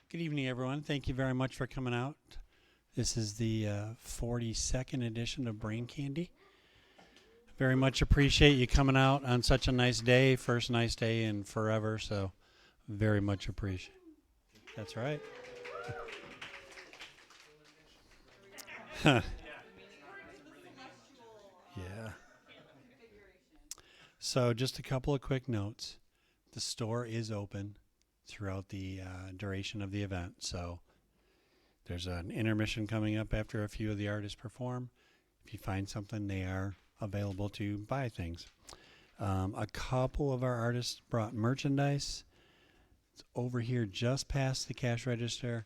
Good evening, everyone. Thank you very much for coming out. This is the 42nd edition of Brain Candy. Very much appreciate you coming out on such a nice day, first nice day in forever, so very much appreciate it. That's right. Yeah. So just a couple of quick notes. The store is open throughout the duration of the event. So there's an intermission coming up after a few of the artists perform. If you find something, they are available to buy things. A couple of our artists brought merchandise. It's over here just past the cash register.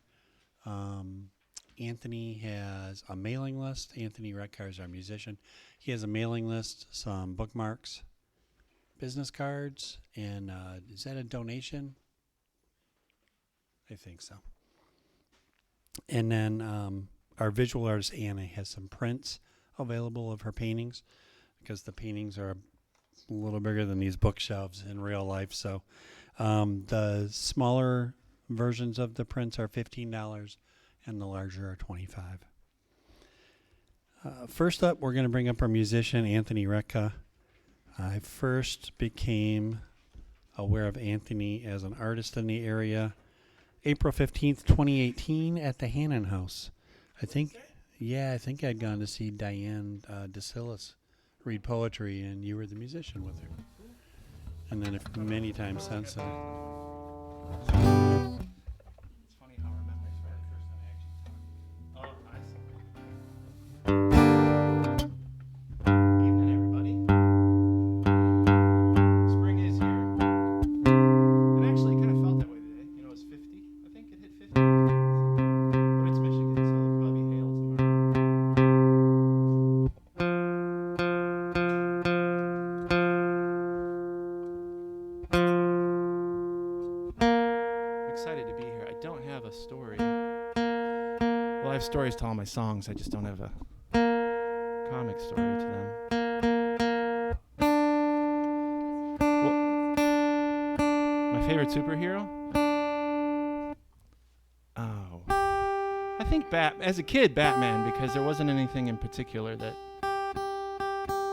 Anthony has a mailing list. Anthony Retka is our musician. He has a mailing list, some bookmarks, business cards, and is that a donation? I think so. And then our visual artist, Anna, has some prints available of her paintings because the paintings are a little bigger than these bookshelves in real life. So the smaller versions of the prints are $15 and the larger are $25. First up, we're going to bring up our musician, Anthony Retka. I first became aware of Anthony as an artist in the area April 15th, 2018 at the Hannon House. I think I'd gone to see Diane DeSillis read poetry, and you were the musician with her. And then many times since then. It's funny how our memories were the first time I actually talked. Oh, I see. Evening, everybody. Spring is here. It actually kind of felt that way today. You know, it was 50. I think it hit 50. But it's Michigan, so it'll probably be hail tomorrow. I'm excited to be here. I don't have a story. Well, I have stories to all my songs. I just don't have a comic story to them. Well, my favorite superhero? Oh. I think as a kid, Batman, because there wasn't anything in particular there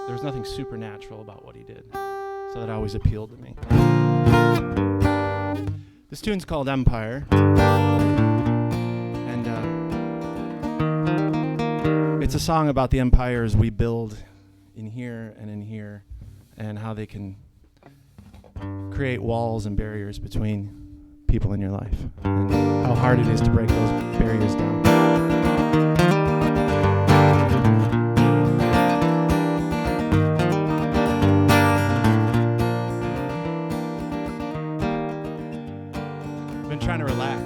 was nothing supernatural about what he did. So that always appealed to me. This tune's called Empire. And it's a song about the empires we build in here, and how they can create walls and barriers between people in your life, and how hard it is to break those barriers down. Been trying to relax.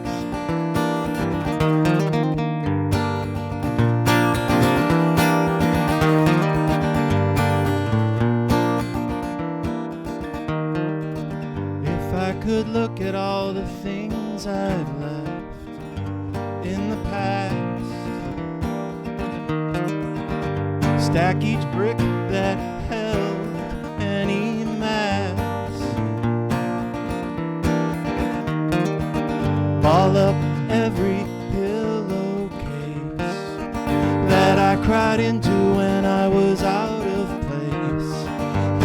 If I could look at all the things I've left in the past, stack each brick that held any mass, ball up every pillowcase that I cried into when I was out of place.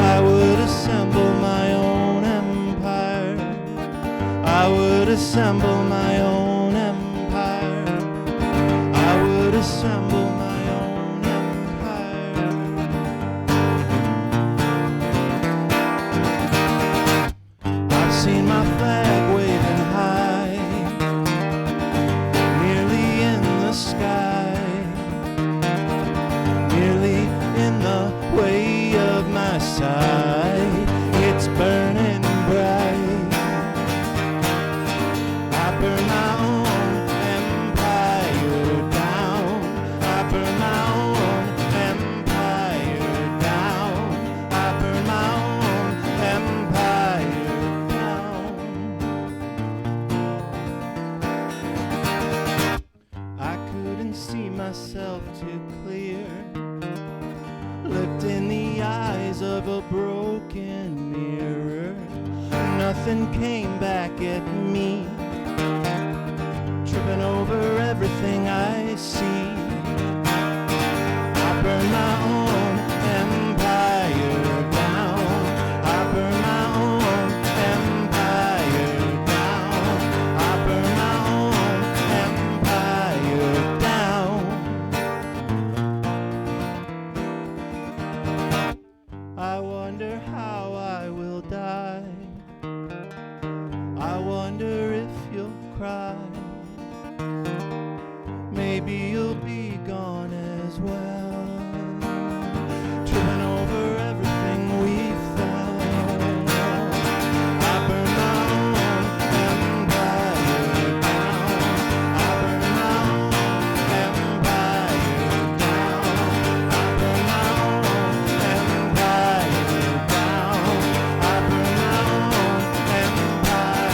I would assemble my own empire. I would assemble my own empire. I would assemble my own empire. I've seen my flag waving high, nearly in the sky, nearly in the way of my side. It's burning bright. I burn my own empire down. I burn my own empire down. I burn my own empire down. I couldn't see myself too clear. Looked in the eyes of a broken mirror. Nothing came back at me. sea. I burn my own empire down. I burn my own empire down. I burn my own empire down. I wonder how I will die. I wonder if you'll cry. Maybe you'll be gone as well, tripping over everything we felt. I burn my own empire down. I burn my own empire down. I burn my own empire down. I burn my own empire down.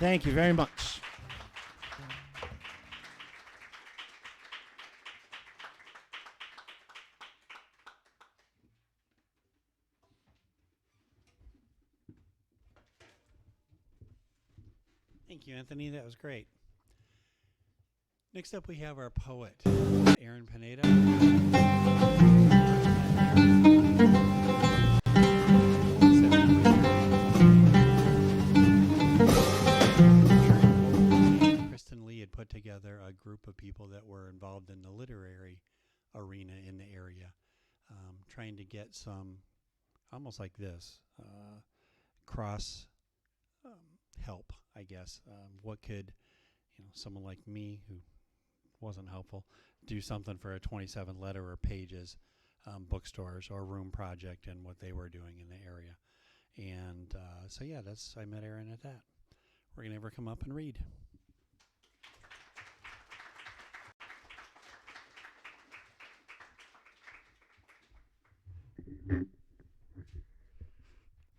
Thank you very much. Thank you, Anthony. That was great. Next up, we have our poet, Erin Pineda. Kristen Lee had put together a group of people that were involved in the literary arena in the area, trying to get some, almost like this, cross help, I guess. What could, someone like me who wasn't helpful, do something for a 27 letter or pages bookstores or room project and what they were doing in the area. And so yeah, I met Erin at that. We're gonna have her come up and read.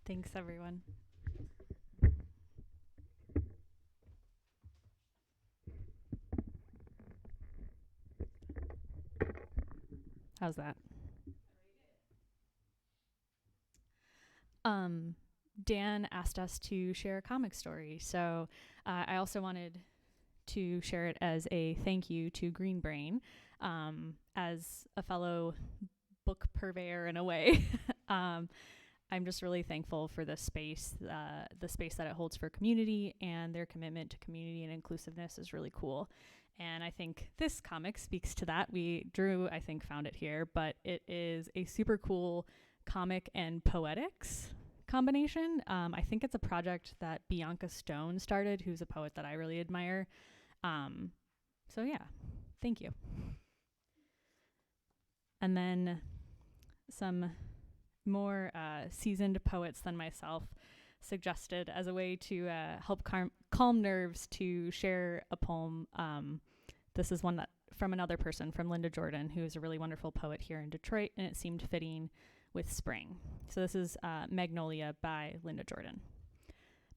Thanks, everyone. How's that? Dan asked us to share a comic story, so I also wanted to share it as a thank you to Green Brain, as a fellow book purveyor in a way. I'm just really thankful for the space that it holds for community, and their commitment to community and inclusiveness is really cool. And I think this comic speaks to that. Drew, I think, found it here, but it is a super cool comic and poetics combination. I think it's a project that Bianca Stone started, who's a poet that I really admire. So yeah, thank you. And then some more seasoned poets than myself suggested as a way to help calm nerves to share a poem. This is one that from another person, from Linda Jordan, who is a really wonderful poet here in Detroit, and it seemed fitting with spring. So this is Magnolia by Linda Jordan.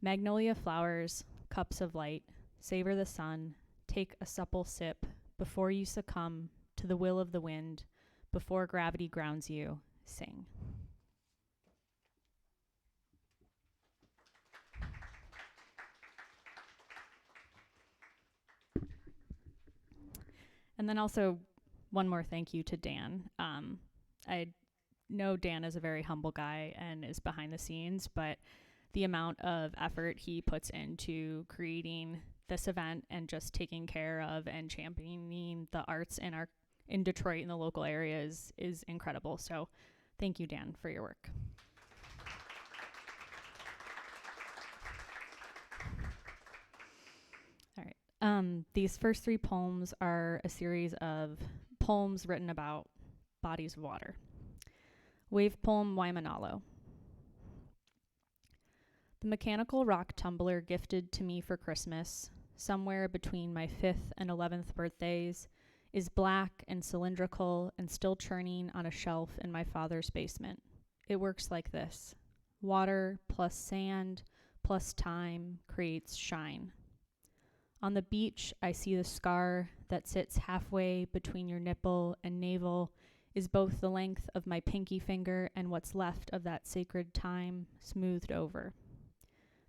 Magnolia flowers, cups of light, savor the sun, take a supple sip before you succumb to the will of the wind, before gravity grounds you, sing. And then also one more thank you to Dan. I know Dan is a very humble guy and is behind the scenes, but the amount of effort he puts into creating this event and just taking care of and championing the arts in Detroit and the local area is incredible. So thank you, Dan, for your work. All right. These first 3 poems are a series of poems written about bodies of water. Wave poem Waimanalo. The mechanical rock tumbler gifted to me for Christmas, somewhere between my 5th and 11th birthdays, is black and cylindrical and still churning on a shelf in my father's basement. It works like this. Water plus sand plus time creates shine. On the beach, I see the scar that sits halfway between your nipple and navel is both the length of my pinky finger and what's left of that sacred time smoothed over.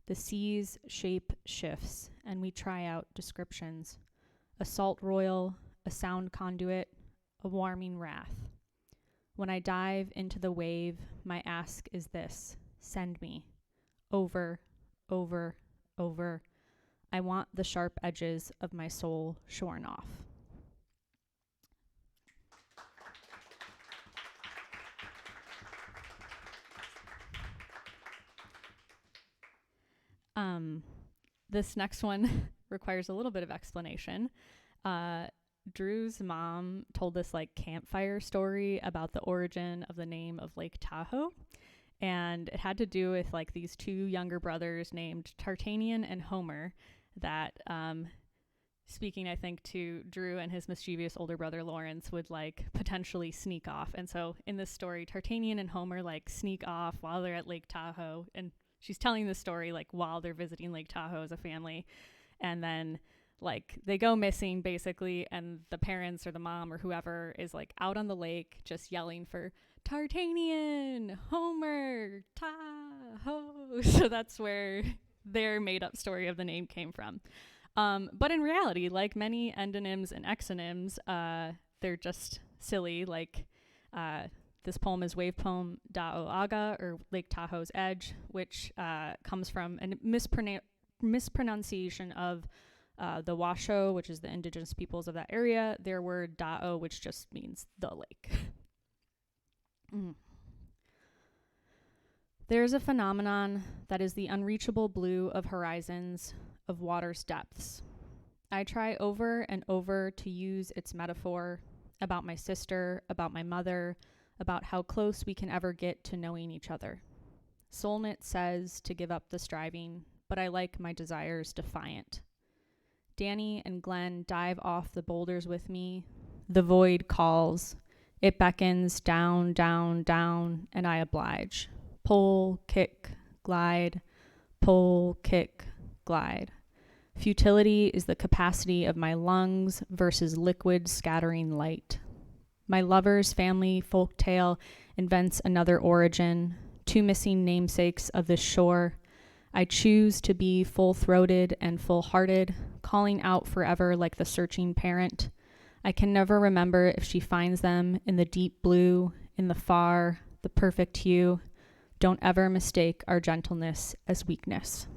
The sea's shape shifts, and we try out descriptions. A salt royal, a sound conduit, a warming wrath. When I dive into the wave, my ask is this: send me. Over, over, over. I want the sharp edges of my soul shorn off. This next one requires a little bit of explanation. Drew's mom told this campfire story about the origin of the name of Lake Tahoe. And it had to do with these 2 younger brothers named Tartanian and Homer that, speaking, I think, to Drew and his mischievous older brother Lawrence, would potentially sneak off. And so in this story, Tartanian and Homer sneak off while they're at Lake Tahoe. And she's telling the story while they're visiting Lake Tahoe as a family. And then they go missing basically, and the parents or the mom or whoever is out on the lake just yelling for Tartanian, Homer, Tahoe. So that's where their made up story of the name came from. But in reality, like many endonyms and exonyms, they're just silly. This poem is Wave Poem Da'oaga, or Lake Tahoe's Edge, which comes from a mispronunciation of the Washoe, which is the indigenous peoples of that area, their word Da'o, which just means the lake. There is a phenomenon that is the unreachable blue of horizons, of water's depths. I try over and over to use its metaphor about my sister, about my mother, about how close we can ever get to knowing each other. Soulknit says to give up the striving, but I like my desires defiant. Danny and Glenn dive off the boulders with me. The void calls. It beckons down, down, down, and I oblige. Pull, kick, glide. Pull, kick, glide. Futility is the capacity of my lungs versus liquid scattering light. My lover's family folktale invents another origin, 2 missing namesakes of this shore. I choose to be full-throated and full-hearted, calling out forever like the searching parent. I can never remember if she finds them in the deep blue, in the far, the perfect hue. Don't ever mistake our gentleness as weakness.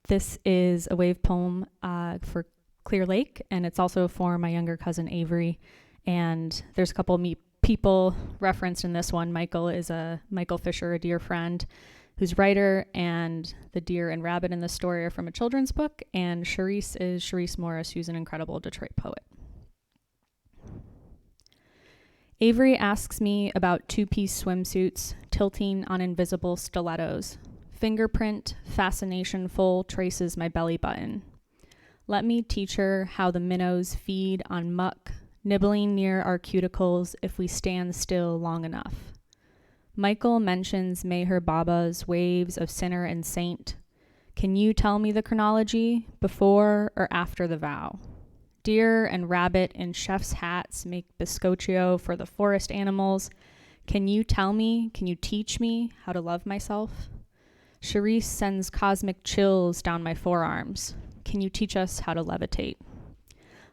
This is a wave poem for Clear Lake, and it's also for my younger cousin Avery. And there's a couple people referenced in this one. Michael Fisher, a dear friend, who's writer, and the deer and rabbit in the story are from a children's book. And Charisse is Charisse Morris, who's an incredible Detroit poet. Avery asks me about 2-piece swimsuits tilting on invisible stilettos. Fingerprint, fascination-full, traces my belly button. Let me teach her how the minnows feed on muck, nibbling near our cuticles if we stand still long enough. Michael mentions Meher Baba's waves of sinner and saint. Can you tell me the chronology, before or after the vow? Deer and rabbit in chef's hats make biscocho for the forest animals. Can you teach me how to love myself? Charisse sends cosmic chills down my forearms. Can you teach us how to levitate?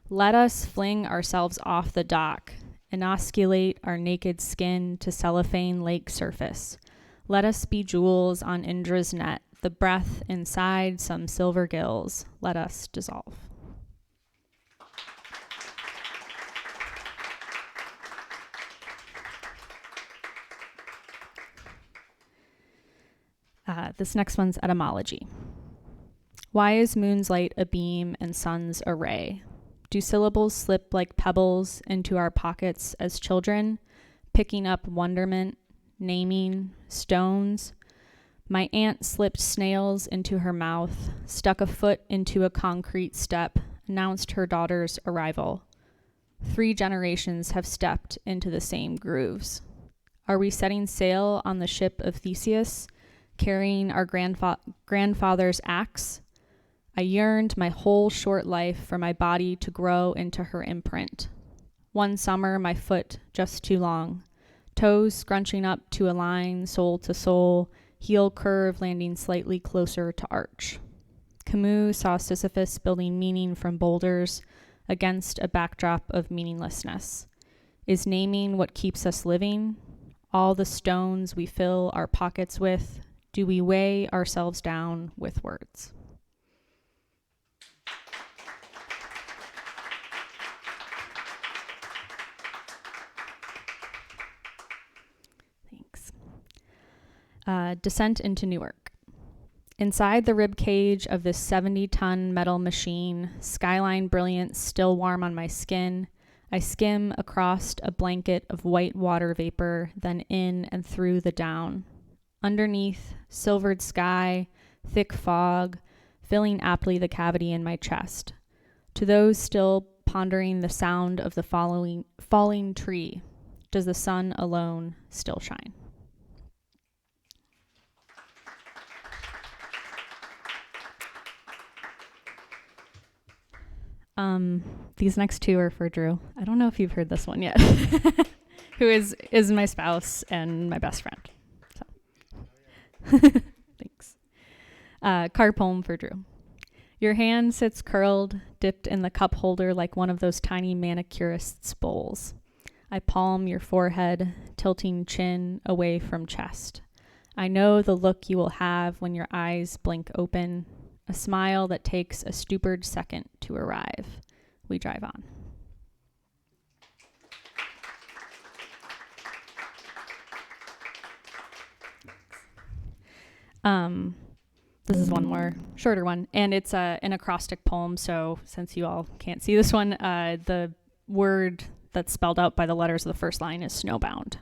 Let us fling ourselves off the dock Inosculate our naked skin to cellophane lake surface. Let us be jewels on Indra's net, the breath inside some silver gills. Let us dissolve. This next one's etymology. Why is moon's light a beam and sun's a ray? Do syllables slip like pebbles into our pockets as children, picking up wonderment, naming, stones? My aunt slipped snails into her mouth, stuck a foot into a concrete step, announced her daughter's arrival. 3 generations have stepped into the same grooves. Are we setting sail on the ship of Theseus, carrying our grandfather's axe? I yearned my whole short life for my body to grow into her imprint. One summer, my foot just too long, toes scrunching up to align sole to sole, heel curve landing slightly closer to arch. Camus saw Sisyphus building meaning from boulders against a backdrop of meaninglessness. Is naming what keeps us living? All the stones we fill our pockets with, do we weigh ourselves down with words? Thanks. Descent into Newark. Inside the rib cage of this 70-ton metal machine, skyline brilliance still warm on my skin, I skim across a blanket of white water vapor, then in and through the down. Underneath, silvered sky, thick fog, filling aptly the cavity in my chest. To those still pondering the sound of the falling tree, does the sun alone still shine? These next 2 are for Drew. I don't know if you've heard this one yet, who is my spouse and my best friend. So. Thanks. Card poem for Drew. Your hand sits curled, dipped in the cup holder like one of those tiny manicurist's bowls. I palm your forehead, tilting chin away from chest. I know the look you will have when your eyes blink open, a smile that takes a stupid second to arrive. We drive on. This is one more shorter one, and it's an acrostic poem, so since you all can't see this one, the word that's spelled out by the letters of the first line is snowbound.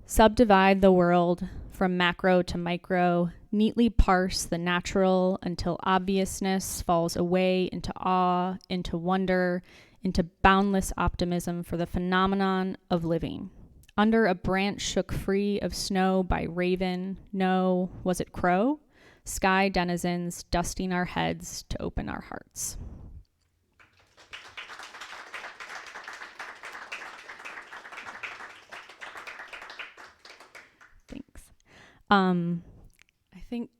Subdivide the world from macro to micro, neatly parse the natural until obviousness falls away into awe, into wonder, into boundless optimism for the phenomenon of living. Under a branch shook free of snow by raven, no, was it crow? Sky denizens dusting our heads to open our hearts. Thanks. I think,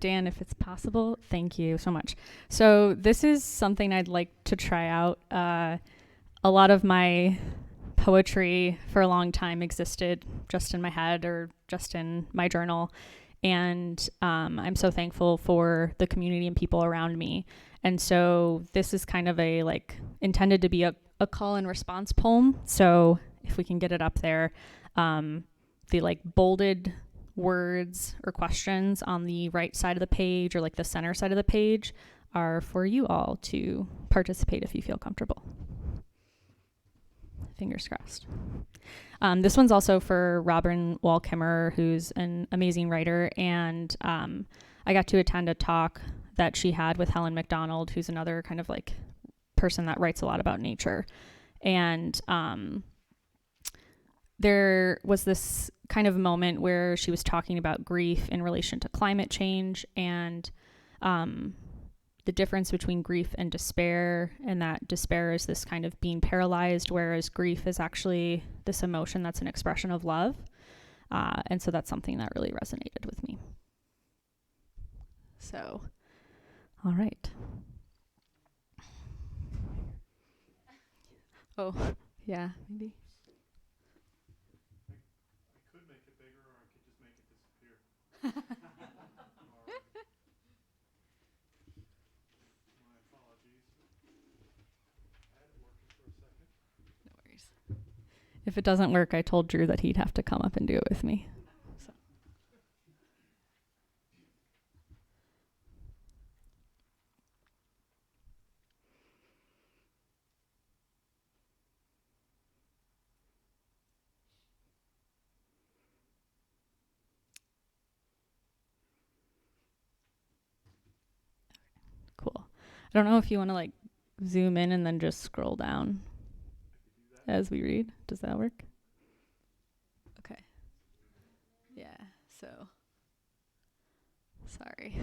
Dan, if it's possible, thank you so much. So this is something I'd like to try out. A lot of my poetry for a long time existed just in my head or just in my journal. And I'm so thankful for the community and people around me. And so this is kind of intended to be a call and response poem. So if we can get it up there, the bolded words or questions on the right side of the page or the center side of the page are for you all to participate if you feel comfortable. Fingers crossed. This one's also for Robin Wall-Kimmerer, who's an amazing writer, and I got to attend a talk that she had with Helen McDonald, who's another kind of person that writes a lot about nature. And there was this kind of moment where she was talking about grief in relation to climate change and the difference between grief and despair, and that despair is this kind of being paralyzed, whereas grief is actually this emotion that's an expression of love. And so that's something that really resonated with me. So, all right. Oh, yeah, maybe. I could make it bigger, or I could just make it disappear. My apologies. I had it working for a second. No worries. If it doesn't work, I told Drew that he'd have to come up and do it with me. So. Cool. I don't know if you want to like zoom in and then just scroll down as we read. Does that work? Okay. Yeah, so. Sorry.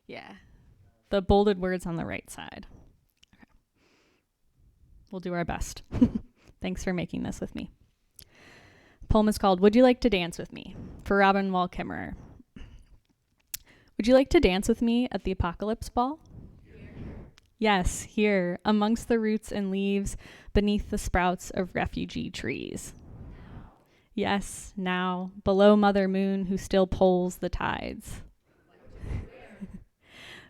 Yeah. The bolded words on the right side. Okay. We'll do our best. Thanks for making this with me. Poem is called Would You Like to Dance With Me? For Robin Wall Kimmerer. Would you like to dance with me at the apocalypse ball? Yes, here, amongst the roots and leaves, beneath the sprouts of refugee trees. Yes, now, below Mother Moon who still pulls the tides.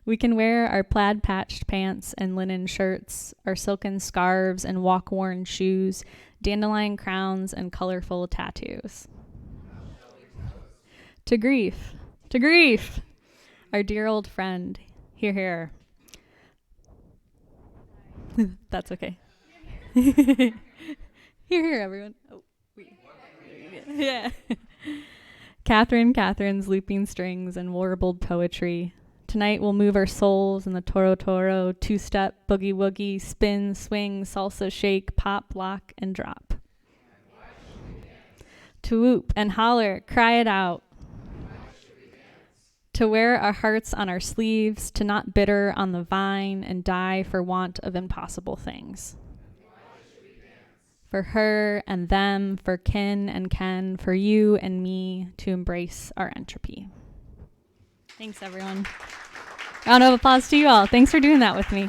We can wear our plaid-patched pants and linen shirts, our silken scarves and walk-worn shoes, dandelion crowns and colorful tattoos. To grief, to grief, our dear old friend, here, here. That's okay. Here, here, everyone. Oh, wait. Yeah. Catherine's looping strings and warbled poetry. Tonight we'll move our souls in the Toro Toro, two-step, boogie woogie, spin, swing, salsa shake, pop, lock, and drop. To whoop and holler, cry it out. To wear our hearts on our sleeves, to not bitter on the vine and die for want of impossible things. For her and them, for kin and ken, for you and me, to embrace our entropy. Thanks, everyone. Round of applause to you all. Thanks for doing that with me.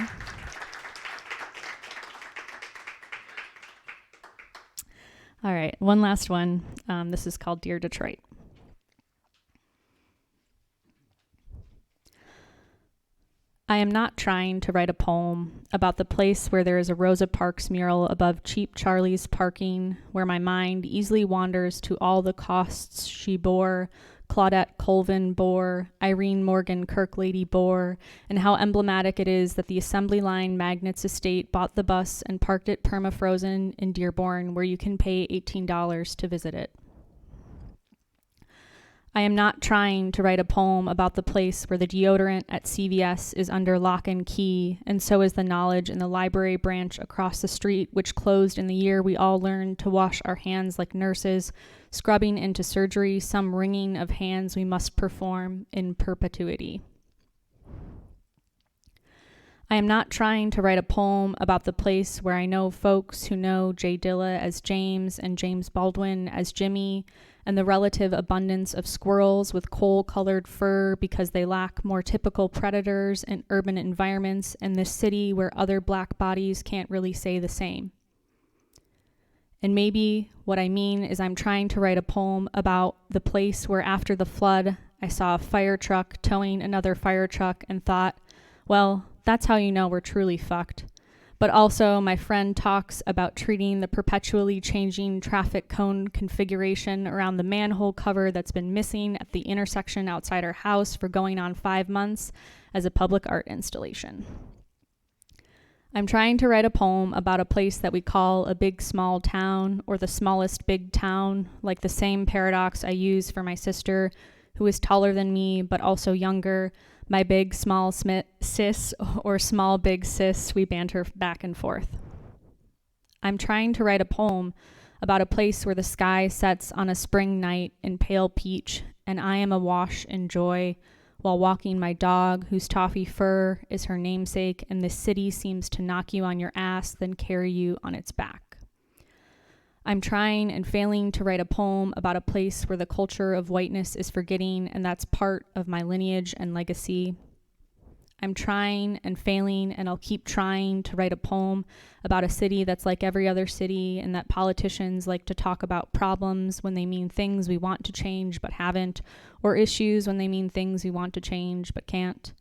All right, one last one. This is called Dear Detroit. I am not trying to write a poem about the place where there is a Rosa Parks mural above Cheap Charlie's parking, where my mind easily wanders to all the costs she bore, Claudette Colvin bore, Irene Morgan Kirklady bore, and how emblematic it is that the Assembly Line Magnates Estate bought the bus and parked it perma-frozen in Dearborn, where you can pay $18 to visit it. I am not trying to write a poem about the place where the deodorant at CVS is under lock and key, and so is the knowledge in the library branch across the street, which closed in the year we all learned to wash our hands like nurses, scrubbing into surgery some wringing of hands we must perform in perpetuity. I am not trying to write a poem about the place where I know folks who know Jay Dilla as James and James Baldwin as Jimmy, and the relative abundance of squirrels with coal-colored fur because they lack more typical predators in urban environments in this city where other black bodies can't really say the same. And maybe what I mean is I'm trying to write a poem about the place where after the flood I saw a fire truck towing another fire truck and thought, well, that's how you know we're truly fucked. But also my friend talks about treating the perpetually changing traffic cone configuration around the manhole cover that's been missing at the intersection outside her house for going on 5 months as a public art installation. I'm trying to write a poem about a place that we call a big small town, or the smallest big town, like the same paradox I use for my sister, who is taller than me but also younger, my big small sis or small big sis, we banter back and forth. I'm trying to write a poem about a place where the sky sets on a spring night in pale peach and I am awash in joy while walking my dog whose toffee fur is her namesake and this city seems to knock you on your ass then carry you on its back. I'm trying and failing to write a poem about a place where the culture of whiteness is forgetting, and that's part of my lineage and legacy. I'm trying and failing, and I'll keep trying to write a poem about a city that's like every other city, and that politicians like to talk about problems when they mean things we want to change but haven't, or issues when they mean things we want to change but can't.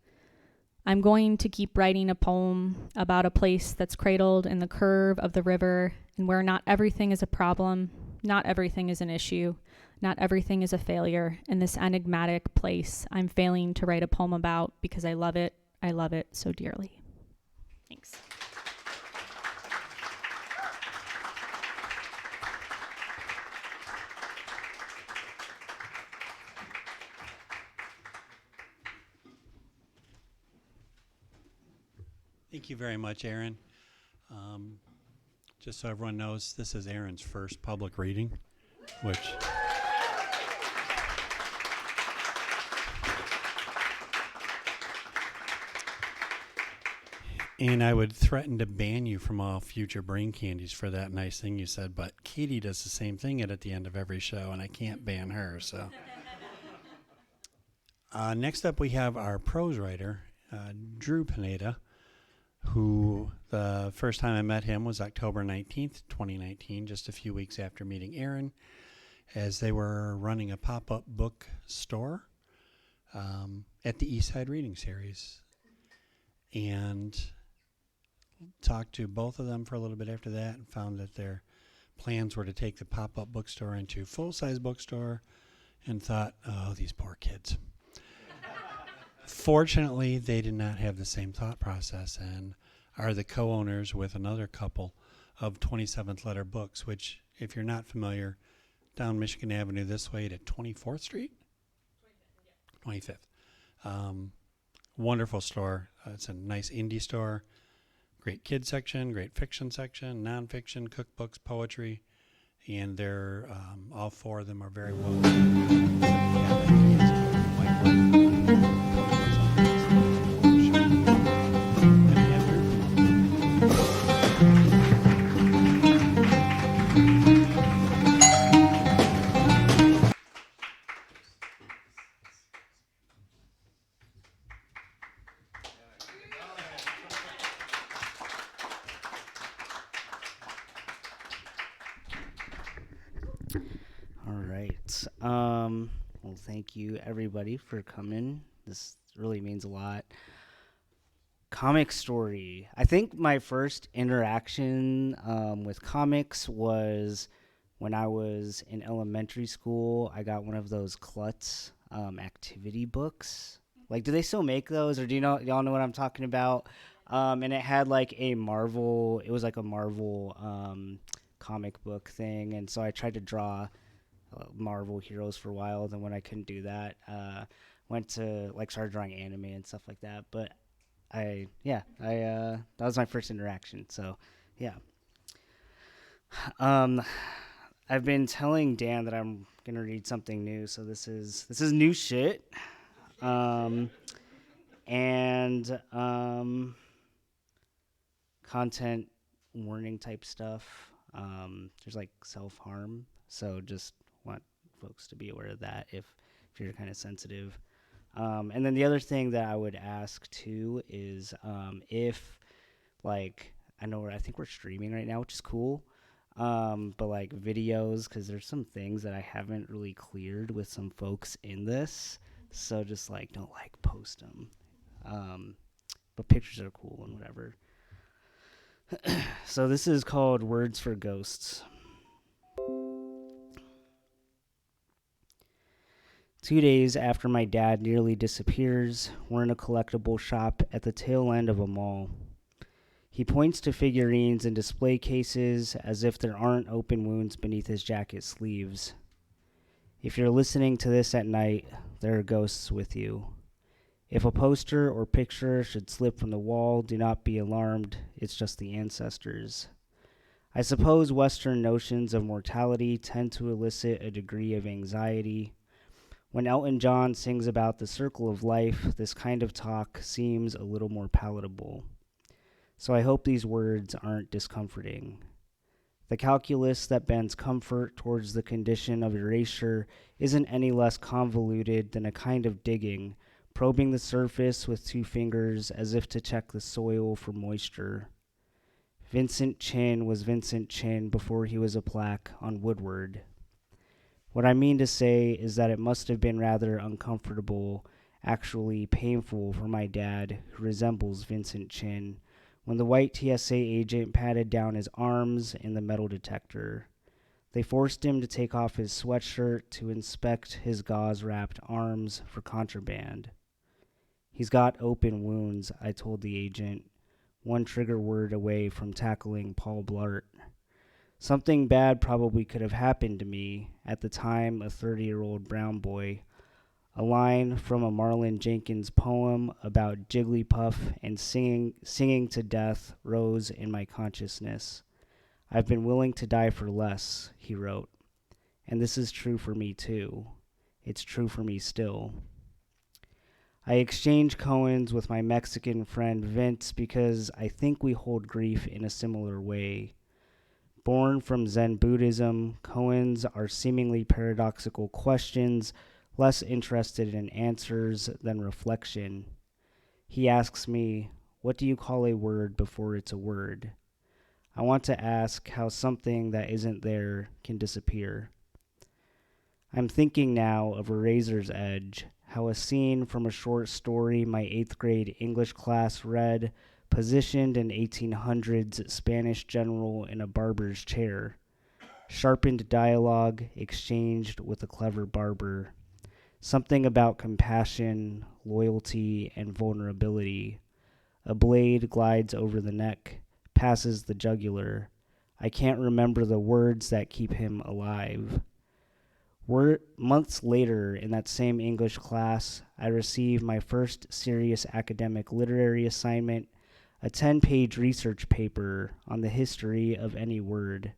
I'm going to keep writing a poem about a place that's cradled in the curve of the river, and where not everything is a problem, not everything is an issue, not everything is a failure. In this enigmatic place I'm failing to write a poem about because I love it so dearly. Thanks. Thank you very much, Erin. Just so everyone knows, this is Erin's first public reading, which... And I would threaten to ban you from all future brain candies for that nice thing you said, but Katie does the same thing at the end of every show, and I can't ban her, so... Next up, we have our prose writer, Drew Pineda, who the first time I met him was October 19th, 2019, just a few weeks after meeting Erin, as they were running a pop-up book store at the Eastside Reading Series. And talked to both of them for a little bit after that and found that their plans were to take the pop-up bookstore into full-size bookstore, and thought, oh, these poor kids. Fortunately, they did not have the same thought process and are the co-owners with another couple of 27th Letter Books, which, if you're not familiar, down Michigan Avenue this way to 24th Street? 25th. Wonderful store. It's a nice indie store. Great kid section, great fiction section, nonfiction, cookbooks, poetry, and they're all four of them are very well. Well, thank you everybody for coming. This really means a lot. Comic story. I think my first interaction with comics was when I was in elementary school. I got one of those Klutz activity books. Like, do they still make those, or y'all know what I'm talking about? And it had like it was like a Marvel comic book thing, and so I tried to draw Marvel heroes for a while. Then when I couldn't do that, went to started drawing anime and stuff like that. But that was my first interaction. So yeah. I've been telling Dan that I'm gonna read something new, so this is new shit. Content warning type stuff. There's like self-harm, so just want folks to be aware of that if you're kind of sensitive. And then the other thing that I would ask too is if I think we're streaming right now, which is cool. But like videos, because there's some things that I haven't really cleared with some folks in this, so just don't post them. But pictures are cool and whatever. So this is called Words for Ghosts. 2 days after my dad nearly disappears, we're in a collectible shop at the tail end of a mall. He points to figurines and display cases as if there aren't open wounds beneath his jacket sleeves. If you're listening to this at night, there are ghosts with you. If a poster or picture should slip from the wall, do not be alarmed. It's just the ancestors. I suppose Western notions of mortality tend to elicit a degree of anxiety. When Elton John sings about the circle of life, this kind of talk seems a little more palatable. So I hope these words aren't discomforting. The calculus that bends comfort towards the condition of erasure isn't any less convoluted than a kind of digging, probing the surface with 2 fingers as if to check the soil for moisture. Vincent Chin was Vincent Chin before he was a plaque on Woodward. What I mean to say is that it must have been rather uncomfortable, actually painful for my dad, who resembles Vincent Chin, when the white TSA agent patted down his arms in the metal detector. They forced him to take off his sweatshirt to inspect his gauze-wrapped arms for contraband. He's got open wounds, I told the agent, one trigger word away from tackling Paul Blart. Something bad probably could have happened to me, at the time a 30-year-old brown boy. A line from a Marlon Jenkins poem about Jigglypuff and singing to death rose in my consciousness. I've been willing to die for less, he wrote. And this is true for me too. It's true for me still. I exchange koans with my Mexican friend Vince because I think we hold grief in a similar way. Born from Zen Buddhism, koans are seemingly paradoxical questions, less interested in answers than reflection. He asks me, what do you call a word before it's a word? I want to ask how something that isn't there can disappear. I'm thinking now of A Razor's Edge, how a scene from a short story my 8th grade English class read positioned an 1800s Spanish general in a barber's chair. Sharpened dialogue exchanged with a clever barber. Something about compassion, loyalty, and vulnerability. A blade glides over the neck, passes the jugular. I can't remember the words that keep him alive. Months later, in that same English class, I received my first serious academic literary assignment, a 10-page research paper on the history of any word.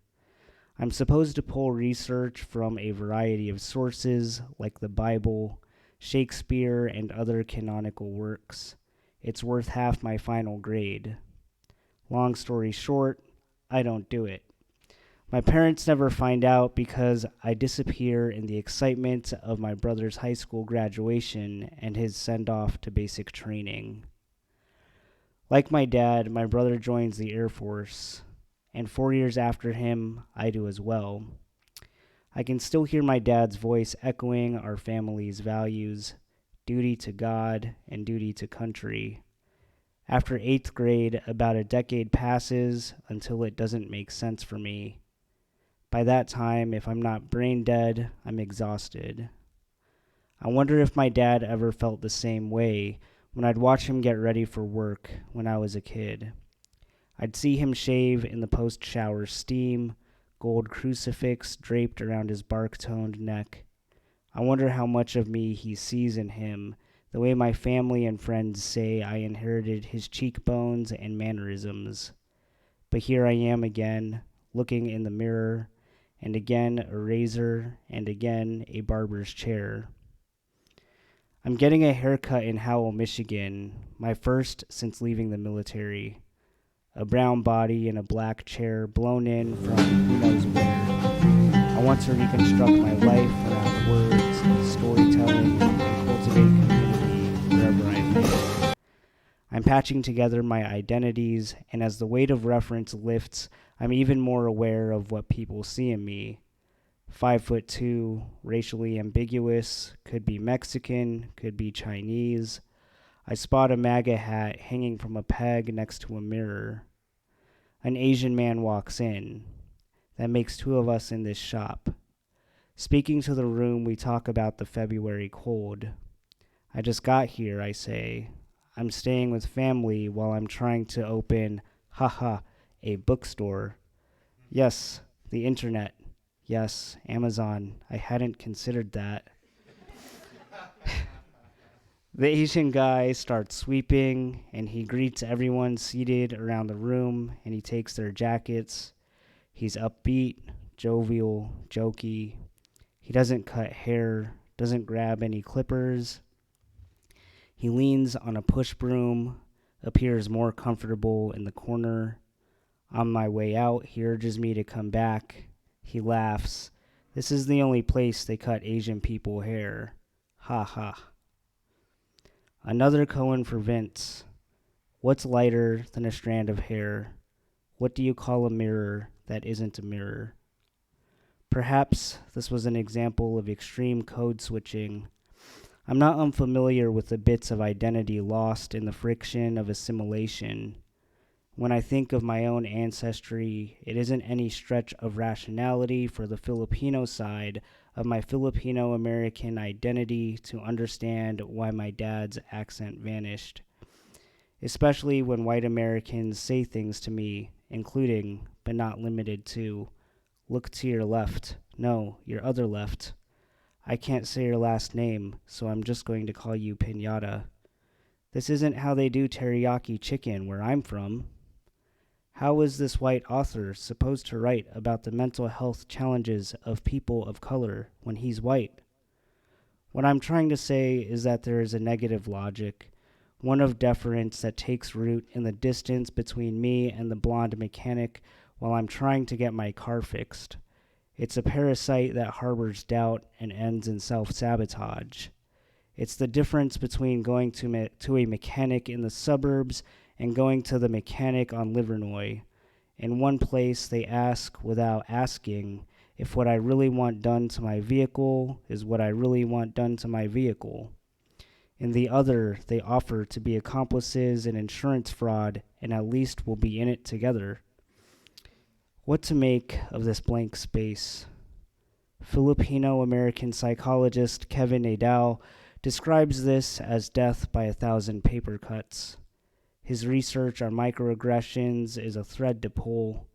I'm supposed to pull research from a variety of sources, like the Bible, Shakespeare, and other canonical works. It's worth half my final grade. Long story short, I don't do it. My parents never find out because I disappear in the excitement of my brother's high school graduation and his send-off to basic training. Like my dad, my brother joins the Air Force, and 4 years after him, I do as well. I can still hear my dad's voice echoing our family's values, duty to God and duty to country. After 8th grade, about a decade passes until it doesn't make sense for me. By that time, if I'm not brain dead, I'm exhausted. I wonder if my dad ever felt the same way when I'd watch him get ready for work when I was a kid. I'd see him shave in the post-shower steam, gold crucifix draped around his bark-toned neck. I wonder how much of me he sees in him, the way my family and friends say I inherited his cheekbones and mannerisms. But here I am again, looking in the mirror, and again a razor, and again a barber's chair. I'm getting a haircut in Howell, Michigan, my first since leaving the military. A brown body in a black chair blown in from who knows where. I want to reconstruct my life around words, storytelling, and cultivate community wherever I may. I'm patching together my identities, and as the weight of reference lifts, I'm even more aware of what people see in me. 5'2", racially ambiguous, could be Mexican, could be Chinese. I spot a MAGA hat hanging from a peg next to a mirror. An Asian man walks in. That makes 2 of us in this shop. Speaking to the room, we talk about the February cold. I just got here, I say. I'm staying with family while I'm trying to open, a bookstore. Yes, the internet. Yes, Amazon. I hadn't considered that. The Asian guy starts sweeping, and he greets everyone seated around the room, and he takes their jackets. He's upbeat, jovial, jokey. He doesn't cut hair, doesn't grab any clippers. He leans on a push broom, appears more comfortable in the corner. On my way out, he urges me to come back. He laughs. This is the only place they cut Asian people hair. Ha ha. Another koan for Vince. What's lighter than a strand of hair? What do you call a mirror that isn't a mirror? Perhaps this was an example of extreme code switching. I'm not unfamiliar with the bits of identity lost in the friction of assimilation. When I think of my own ancestry, it isn't any stretch of rationality for the Filipino side of my Filipino-American identity to understand why my dad's accent vanished. Especially when white Americans say things to me, including, but not limited to, look to your left. No, your other left. I can't say your last name, so I'm just going to call you Pinata. This isn't how they do teriyaki chicken where I'm from. How is this white author supposed to write about the mental health challenges of people of color when he's white? What I'm trying to say is that there is a negative logic, one of deference that takes root in the distance between me and the blonde mechanic while I'm trying to get my car fixed. It's a parasite that harbors doubt and ends in self-sabotage. It's the difference between going to a mechanic in the suburbs and going to the mechanic on Livernois. In one place, they ask without asking if what I really want done to my vehicle is what I really want done to my vehicle. In the other, they offer to be accomplices in insurance fraud and at least will be in it together. What to make of this blank space? Filipino-American psychologist Kevin Nadal describes this as death by 1,000 paper cuts. His research on microaggressions is a thread to pull,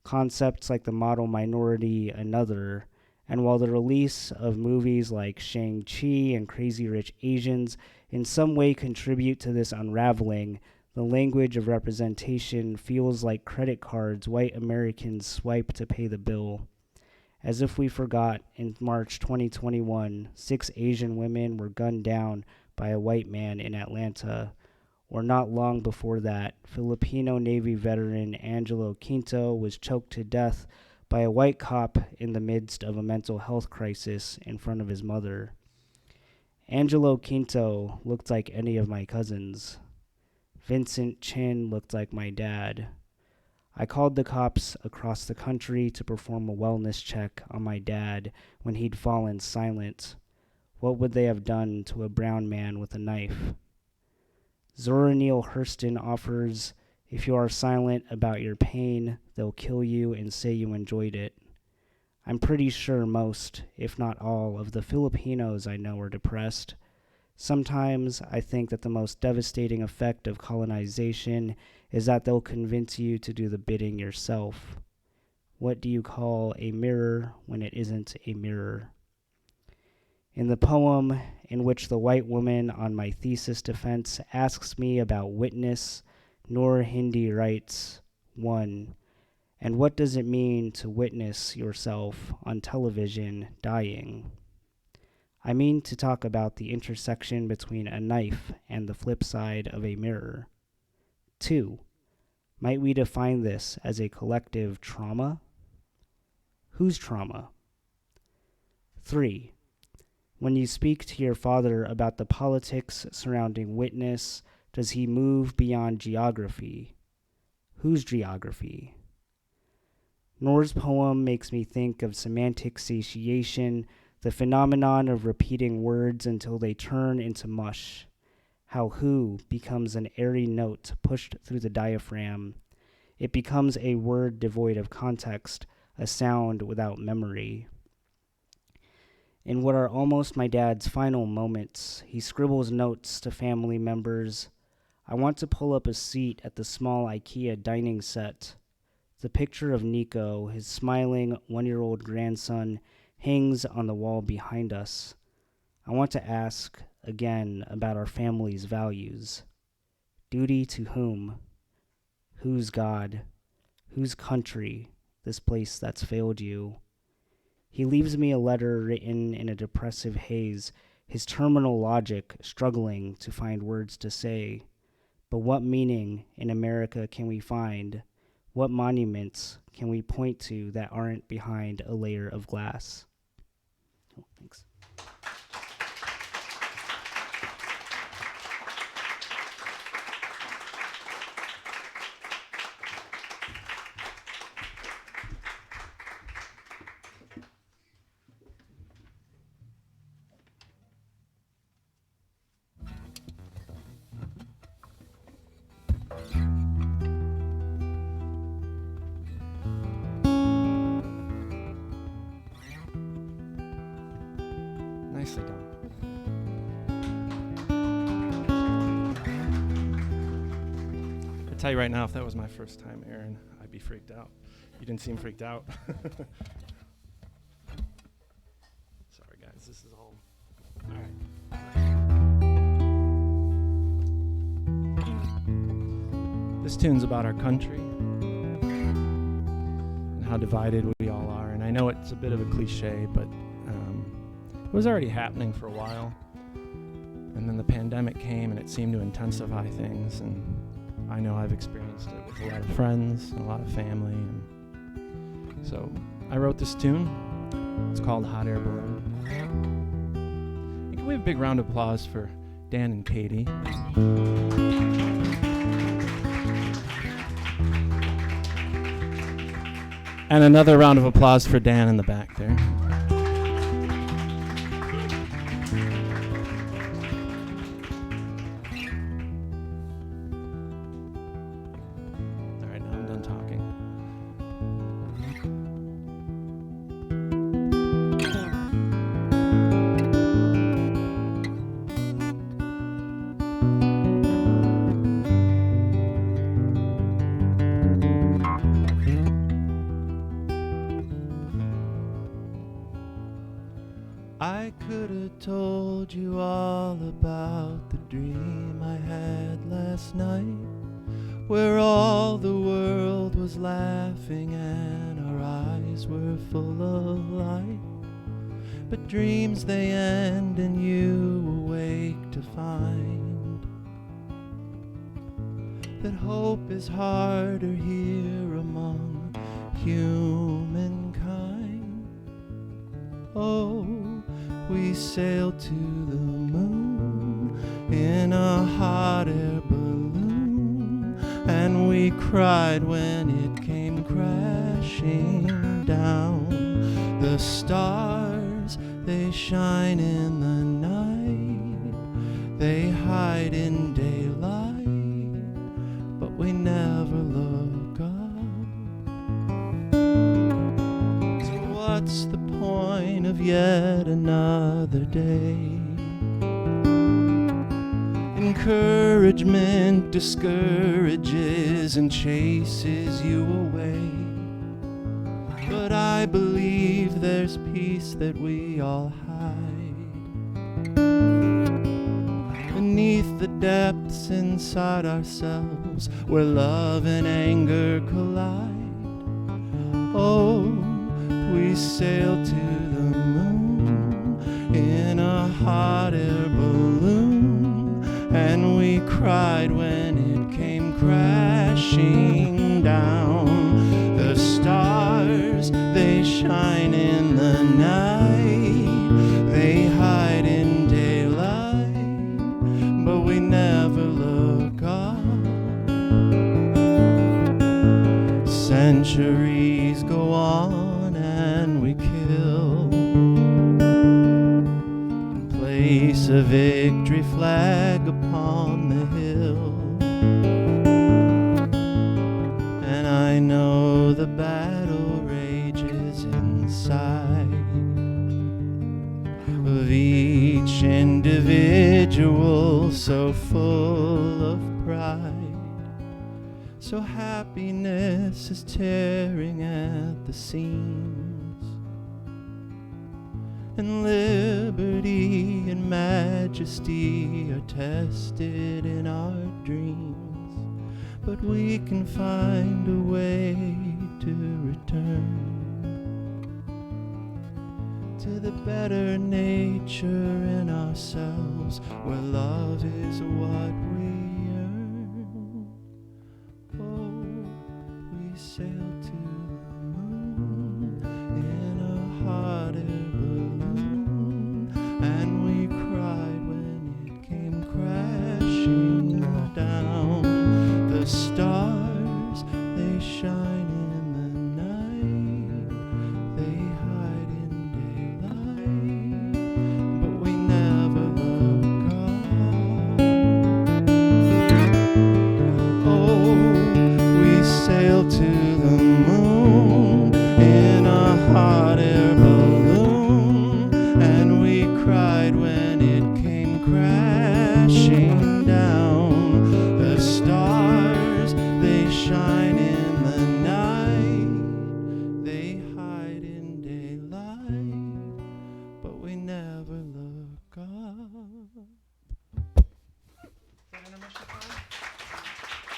concepts like the model minority another, and while the release of movies like Shang-Chi and Crazy Rich Asians in some way contribute to this unraveling, the language of representation feels like credit cards white Americans swipe to pay the bill. As if we forgot, in March 2021, 6 Asian women were gunned down by a white man in Atlanta. Or not long before that, Filipino Navy veteran Angelo Quinto was choked to death by a white cop in the midst of a mental health crisis in front of his mother. Angelo Quinto looked like any of my cousins. Vincent Chin looked like my dad. I called the cops across the country to perform a wellness check on my dad when he'd fallen silent. What would they have done to a brown man with a knife? Zora Neale Hurston offers, if you are silent about your pain, they'll kill you and say you enjoyed it. I'm pretty sure most, if not all, of the Filipinos I know are depressed. Sometimes I think that the most devastating effect of colonization is that they'll convince you to do the bidding yourself. What do you call a mirror when it isn't a mirror? In the poem in which the white woman on my thesis defense asks me about witness, Noor Hindi writes, 1. And what does it mean to witness yourself on television dying? I mean to talk about the intersection between a knife and the flip side of a mirror. 2. Might we define this as a collective trauma? Whose trauma? 3. When you speak to your father about the politics surrounding witness, does he move beyond geography? Whose geography? Noor's poem makes me think of semantic satiation, the phenomenon of repeating words until they turn into mush. How who becomes an airy note pushed through the diaphragm. It becomes a word devoid of context, a sound without memory. In what are almost my dad's final moments, he scribbles notes to family members. I want to pull up a seat at the small IKEA dining set. The picture of Nico, his smiling 1-year-old grandson, hangs on the wall behind us. I want to ask, again, about our family's values. Duty to whom? Whose God? Whose country? This place that's failed you. He leaves me a letter written in a depressive haze, his terminal logic struggling to find words to say. But what meaning in America can we find? What monuments can we point to that aren't behind a layer of glass? Oh, thanks. Nicely done. I tell you right now, if that was my first time, Erin, I'd be freaked out. You didn't seem freaked out. Sorry, guys. This is all. All right. This tune's about our country and how divided we all are. And I know it's a bit of a cliche, but it was already happening for a while. And then the pandemic came and it seemed to intensify things. And I know I've experienced it with a lot of friends and a lot of family. And so I wrote this tune. It's called Hot Air Balloon. And can we have a big round of applause for Dan and Katie? And another round of applause for Dan in the back there. All right, now I'm done talking. I could have told you all about the dream I had last night, where all the world was laughing and our eyes were full of light. But dreams they end and you awake to find that hope is harder here among humankind. Oh, we sailed to the moon in a hot air balloon, and we cried when it came crashing down. The stars, they shine in the night, they hide in daylight, but we never look up. So what's the point of yet another day? Encouragement discourages and chases you away, but I believe there's peace that we all hide beneath the depths inside ourselves where love and anger collide. Oh, we sailed to the moon in a hot air balloon, and we cried when it came crashing down. The stars, they shine in the night, they hide in daylight, but we never look up. Centuries go on and we kill, place a victory flag upon the hill. And I know the battle rages inside of each individual, so full of pride. So happiness is tearing at the seams, and liberty and majesty are tested in our dreams. But we can find a way to return to the better nature in ourselves, where love is what we earn. Oh, we sailed to the moon in a hot air balloon, and we cried when it came crashing down. The stars, they shine in the night, they hide in daylight, but we never look up.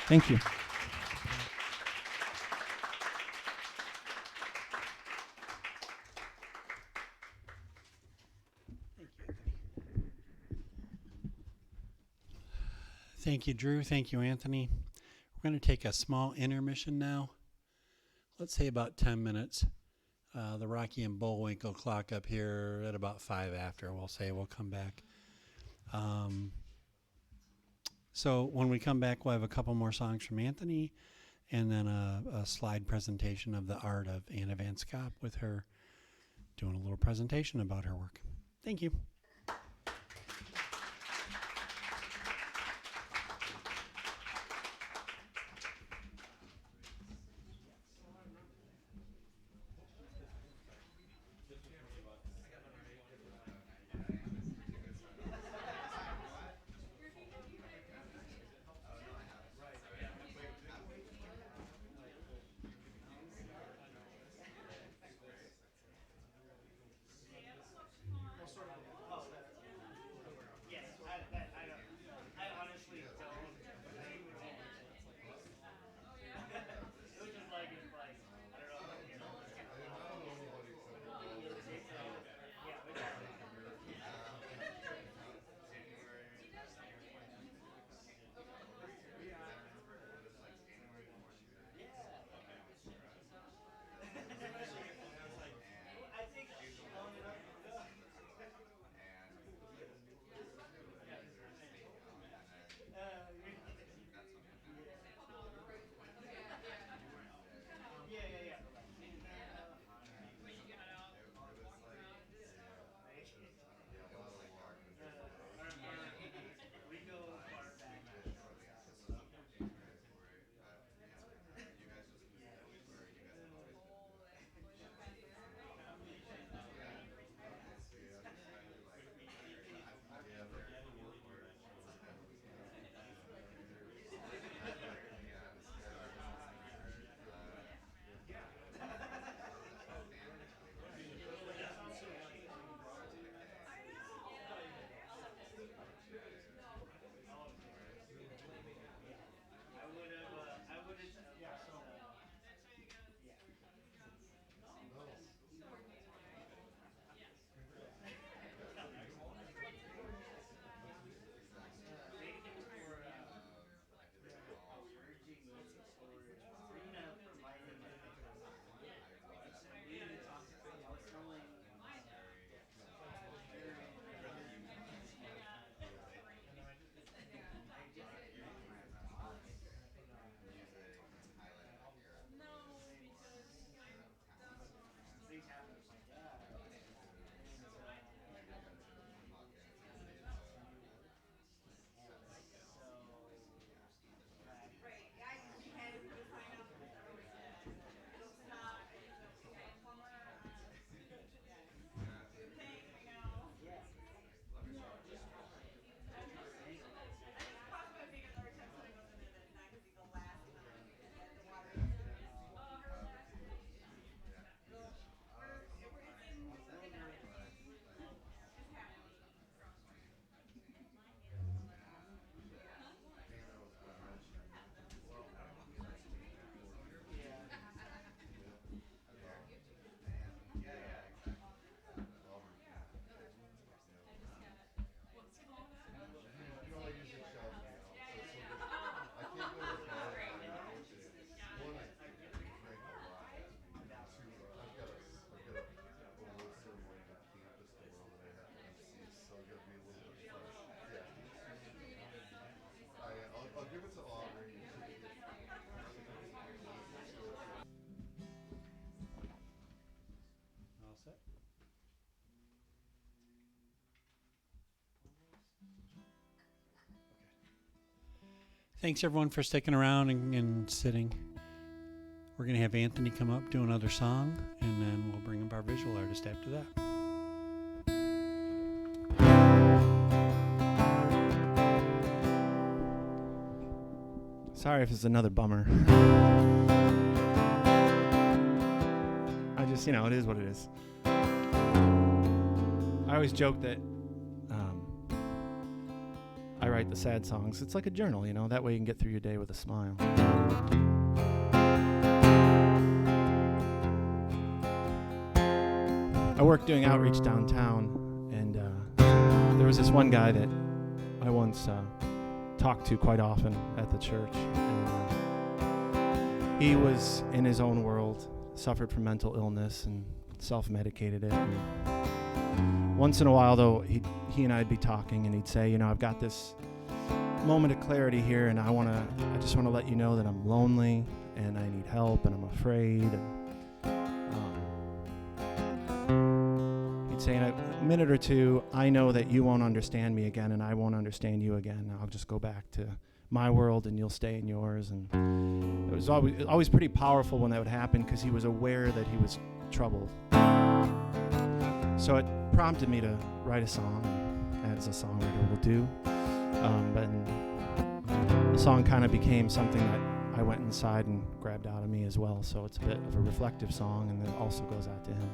Thank you. Thank you, Drew. Thank you, Anthony. We're going to take a small intermission now. Let's say about 10 minutes. The Rocky and Bullwinkle clock up here at about 5 after, we'll come back. So when we come back, we'll have a couple more songs from Anthony and then a slide presentation of the art of Anna van Schaap with her doing a little presentation about her work. Thank you. Thanks everyone for sticking around and sitting. We're going to have Anthony come up, do another song, and then we'll bring up our visual artist after that. Sorry if it's another bummer. I just, it is what it is. I always joke that I write the sad songs. It's like a journal, you know, that way you can get through your day with a smile. I worked doing outreach downtown, and there was this one guy that I once talked to quite often at the church. And, he was in his own world, suffered from mental illness and self-medicated it. And once in a while, though, he and I'd be talking, and he'd say, you know, I've got this moment of clarity here, and I just want to let you know that I'm lonely, and I need help, and I'm afraid. And he'd say, in a minute or two, I know that you won't understand me again, and I won't understand you again. I'll just go back to my world, and you'll stay in yours. And it was always pretty powerful when that would happen, because he was aware that he was troubled. So it prompted me to write a song, as a songwriter will do. But the song kind of became something that I went inside and grabbed out of me as well. So it's a bit of a reflective song, and it also goes out to him.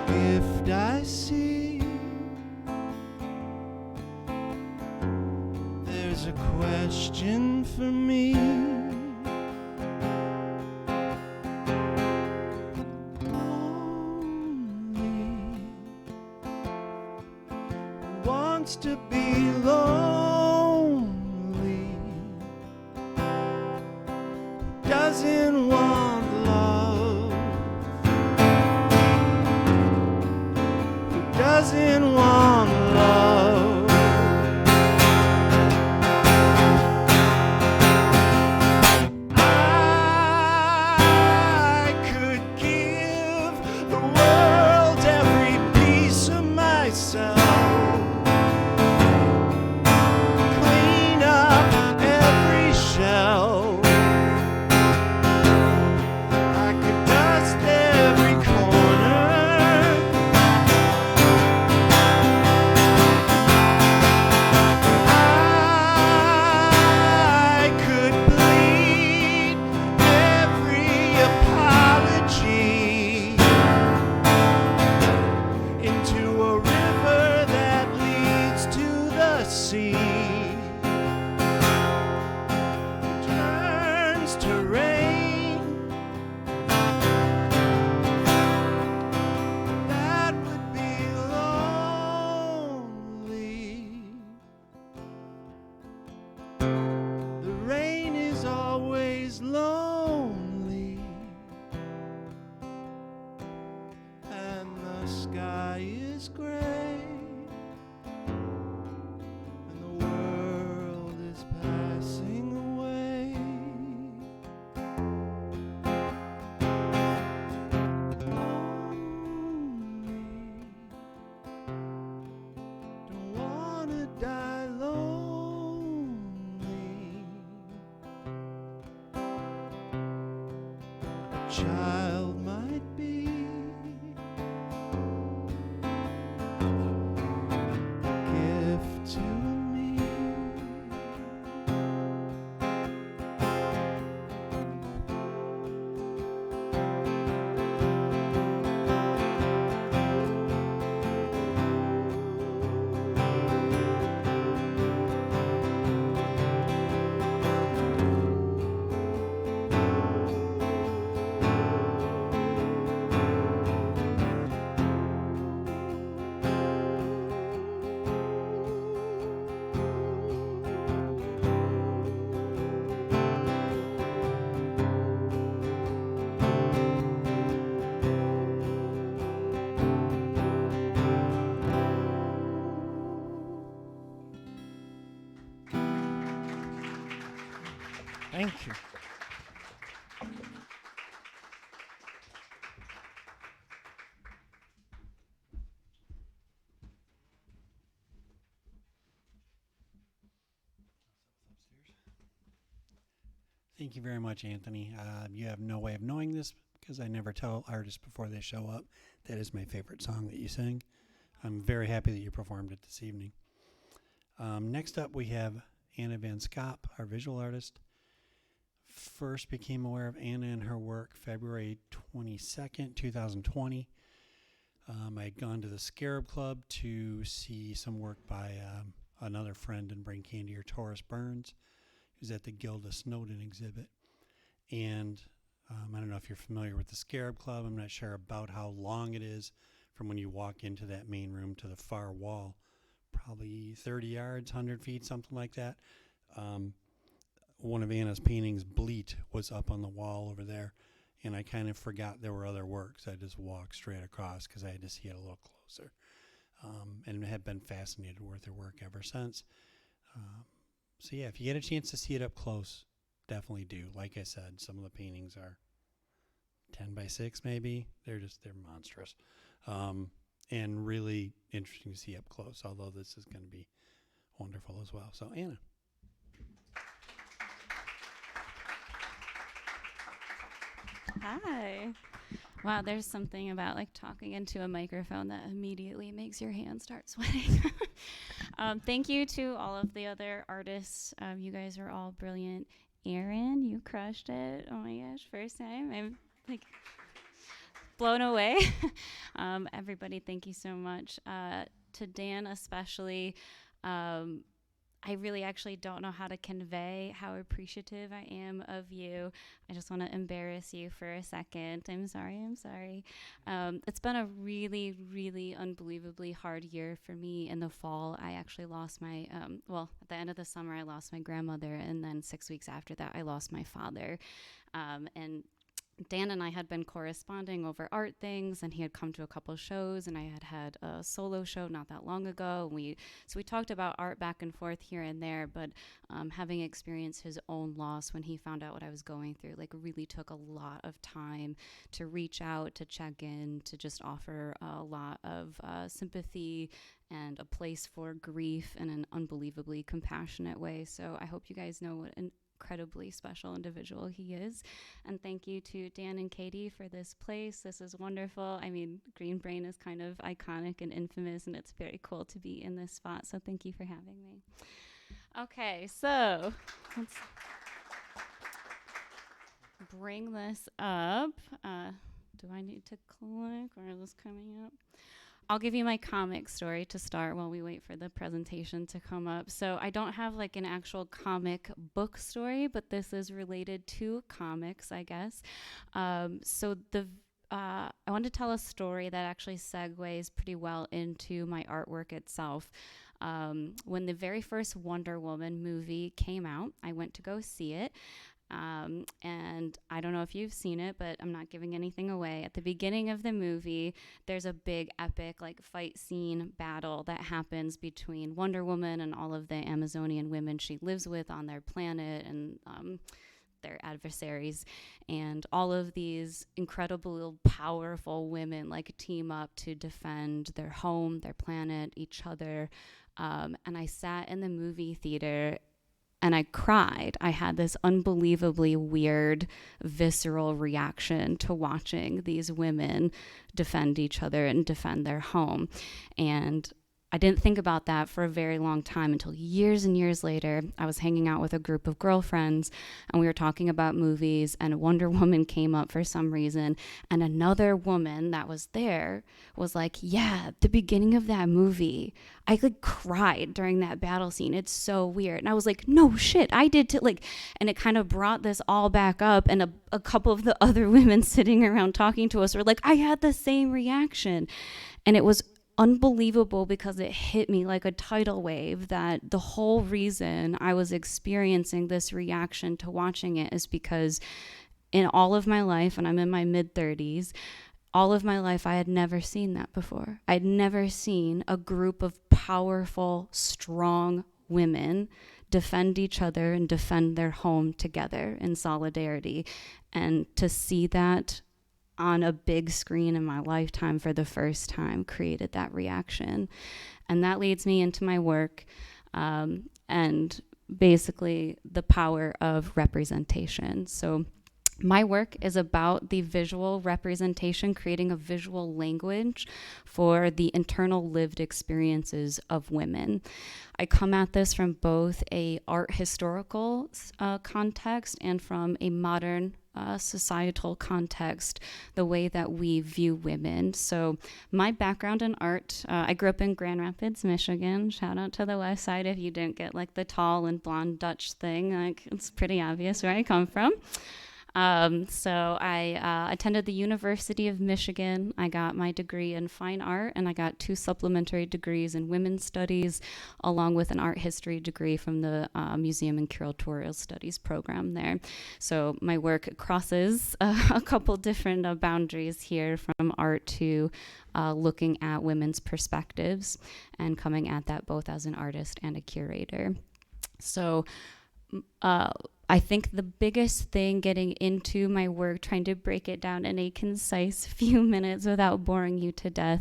Gift I see, there's a question for me. Lonely, wants to be lonely, doesn't want love, doesn't want love. I could give the world every piece of myself, clean up every shelf. I could dust every corner, lonely, and the sky is gray, and the world is passing away. Lonely, don't wanna die lonely. Child might be a gift to me. Thank you very much, Anthony. You have no way of knowing this because I never tell artists before they show up. That is my favorite song that you sing. I'm very happy that you performed it this evening. Next up, we have Anna van Schaap, our visual artist. First became aware of Anna and her work February 22nd, 2020. I had gone to the Scarab Club to see some work by another friend and brain candier, Taurus Burns, who's at the Gilda Snowden exhibit. And I don't know if you're familiar with the Scarab Club. I'm not sure about how long it is from when you walk into that main room to the far wall. Probably 30 yards, 100 feet, something like that. One of Anna's paintings, Bleat, was up on the wall over there, and I kind of forgot there were other works. I just walked straight across because I had to see it a little closer, and have been fascinated with her work ever since. So yeah, if you get a chance to see it up close, definitely do. Like I said, some of the paintings are 10 by 6 maybe. They're monstrous, and really interesting to see up close, although this is going to be wonderful as well. So Anna. Hi. Wow, there's something about like talking into a microphone that immediately makes your hands start sweating. Thank you to all of the other artists. You guys are all brilliant. Erin, you crushed it. Oh my gosh, first time. I'm like blown away. Everybody, thank you so much. To Dan especially, I really actually don't know how to convey how appreciative I am of you. I just want to embarrass you for a second. I'm sorry. It's been a really, really unbelievably hard year for me. In the fall, I actually lost my, at the end of the summer, I lost my grandmother. And then 6 weeks after that, I lost my father. And Dan and I had been corresponding over art things, and he had come to a couple shows, and I had a solo show not that long ago. So we talked about art back and forth here and there, but having experienced his own loss when he found out what I was going through, like really took a lot of time to reach out, to check in, to just offer a lot of sympathy and a place for grief in an unbelievably compassionate way. So I hope you guys know what an incredibly special individual he is. And thank you to Dan and Katie for this place. This is wonderful. I mean, Green Brain is kind of iconic and infamous, and it's very cool to be in this spot. So thank you for having me. Okay, so let's bring this up. Do I need to click, or is this coming up? I'll give you my comic story to start while we wait for the presentation to come up. So I don't have like an actual comic book story, but this is related to comics, I guess. I want to tell a story that actually segues pretty well into my artwork itself. When the very first Wonder Woman movie came out, I went to go see it. And I don't know if you've seen it, but I'm not giving anything away. At the beginning of the movie, there's a big epic like fight scene battle that happens between Wonder Woman and all of the Amazonian women she lives with on their planet, and their adversaries. And all of these incredible, powerful women like team up to defend their home, their planet, each other. And I sat in the movie theater and I cried. I had this unbelievably weird, visceral reaction to watching these women defend each other and defend their home. And I didn't think about that for a very long time until years and years later. I was hanging out with a group of girlfriends, and we were talking about movies, and Wonder Woman came up for some reason. And another woman that was there was like, yeah, the beginning of that movie, I like cried during that battle scene. It's so weird. And I was like, no shit, I did too. Like, and it kind of brought this all back up. And a couple of the other women sitting around talking to us were like, I had the same reaction. And it was unbelievable because it hit me like a tidal wave that the whole reason I was experiencing this reaction to watching it is because in all of my life, and I'm in my mid-30s, all of my life I had never seen that before. I'd never seen a group of powerful, strong women defend each other and defend their home together in solidarity. And to see that on a big screen in my lifetime for the first time created that reaction. And that leads me into my work. And basically the power of representation. So my work is about the visual representation, creating a visual language for the internal lived experiences of women. I come at this from both a art historical context and from a modern societal context, the way that we view women. So my background in art, I grew up in Grand Rapids, Michigan. Shout out to the West Side if you didn't get like the tall and blonde Dutch thing. Like, it's pretty obvious where I come from. So I attended the University of Michigan. I got my degree in fine art, and I got 2 supplementary degrees in women's studies, along with an art history degree from the Museum and Curatorial Studies program there. So my work crosses a couple different boundaries here, from art to looking at women's perspectives and coming at that both as an artist and a curator. So I think the biggest thing getting into my work, trying to break it down in a concise few minutes without boring you to death,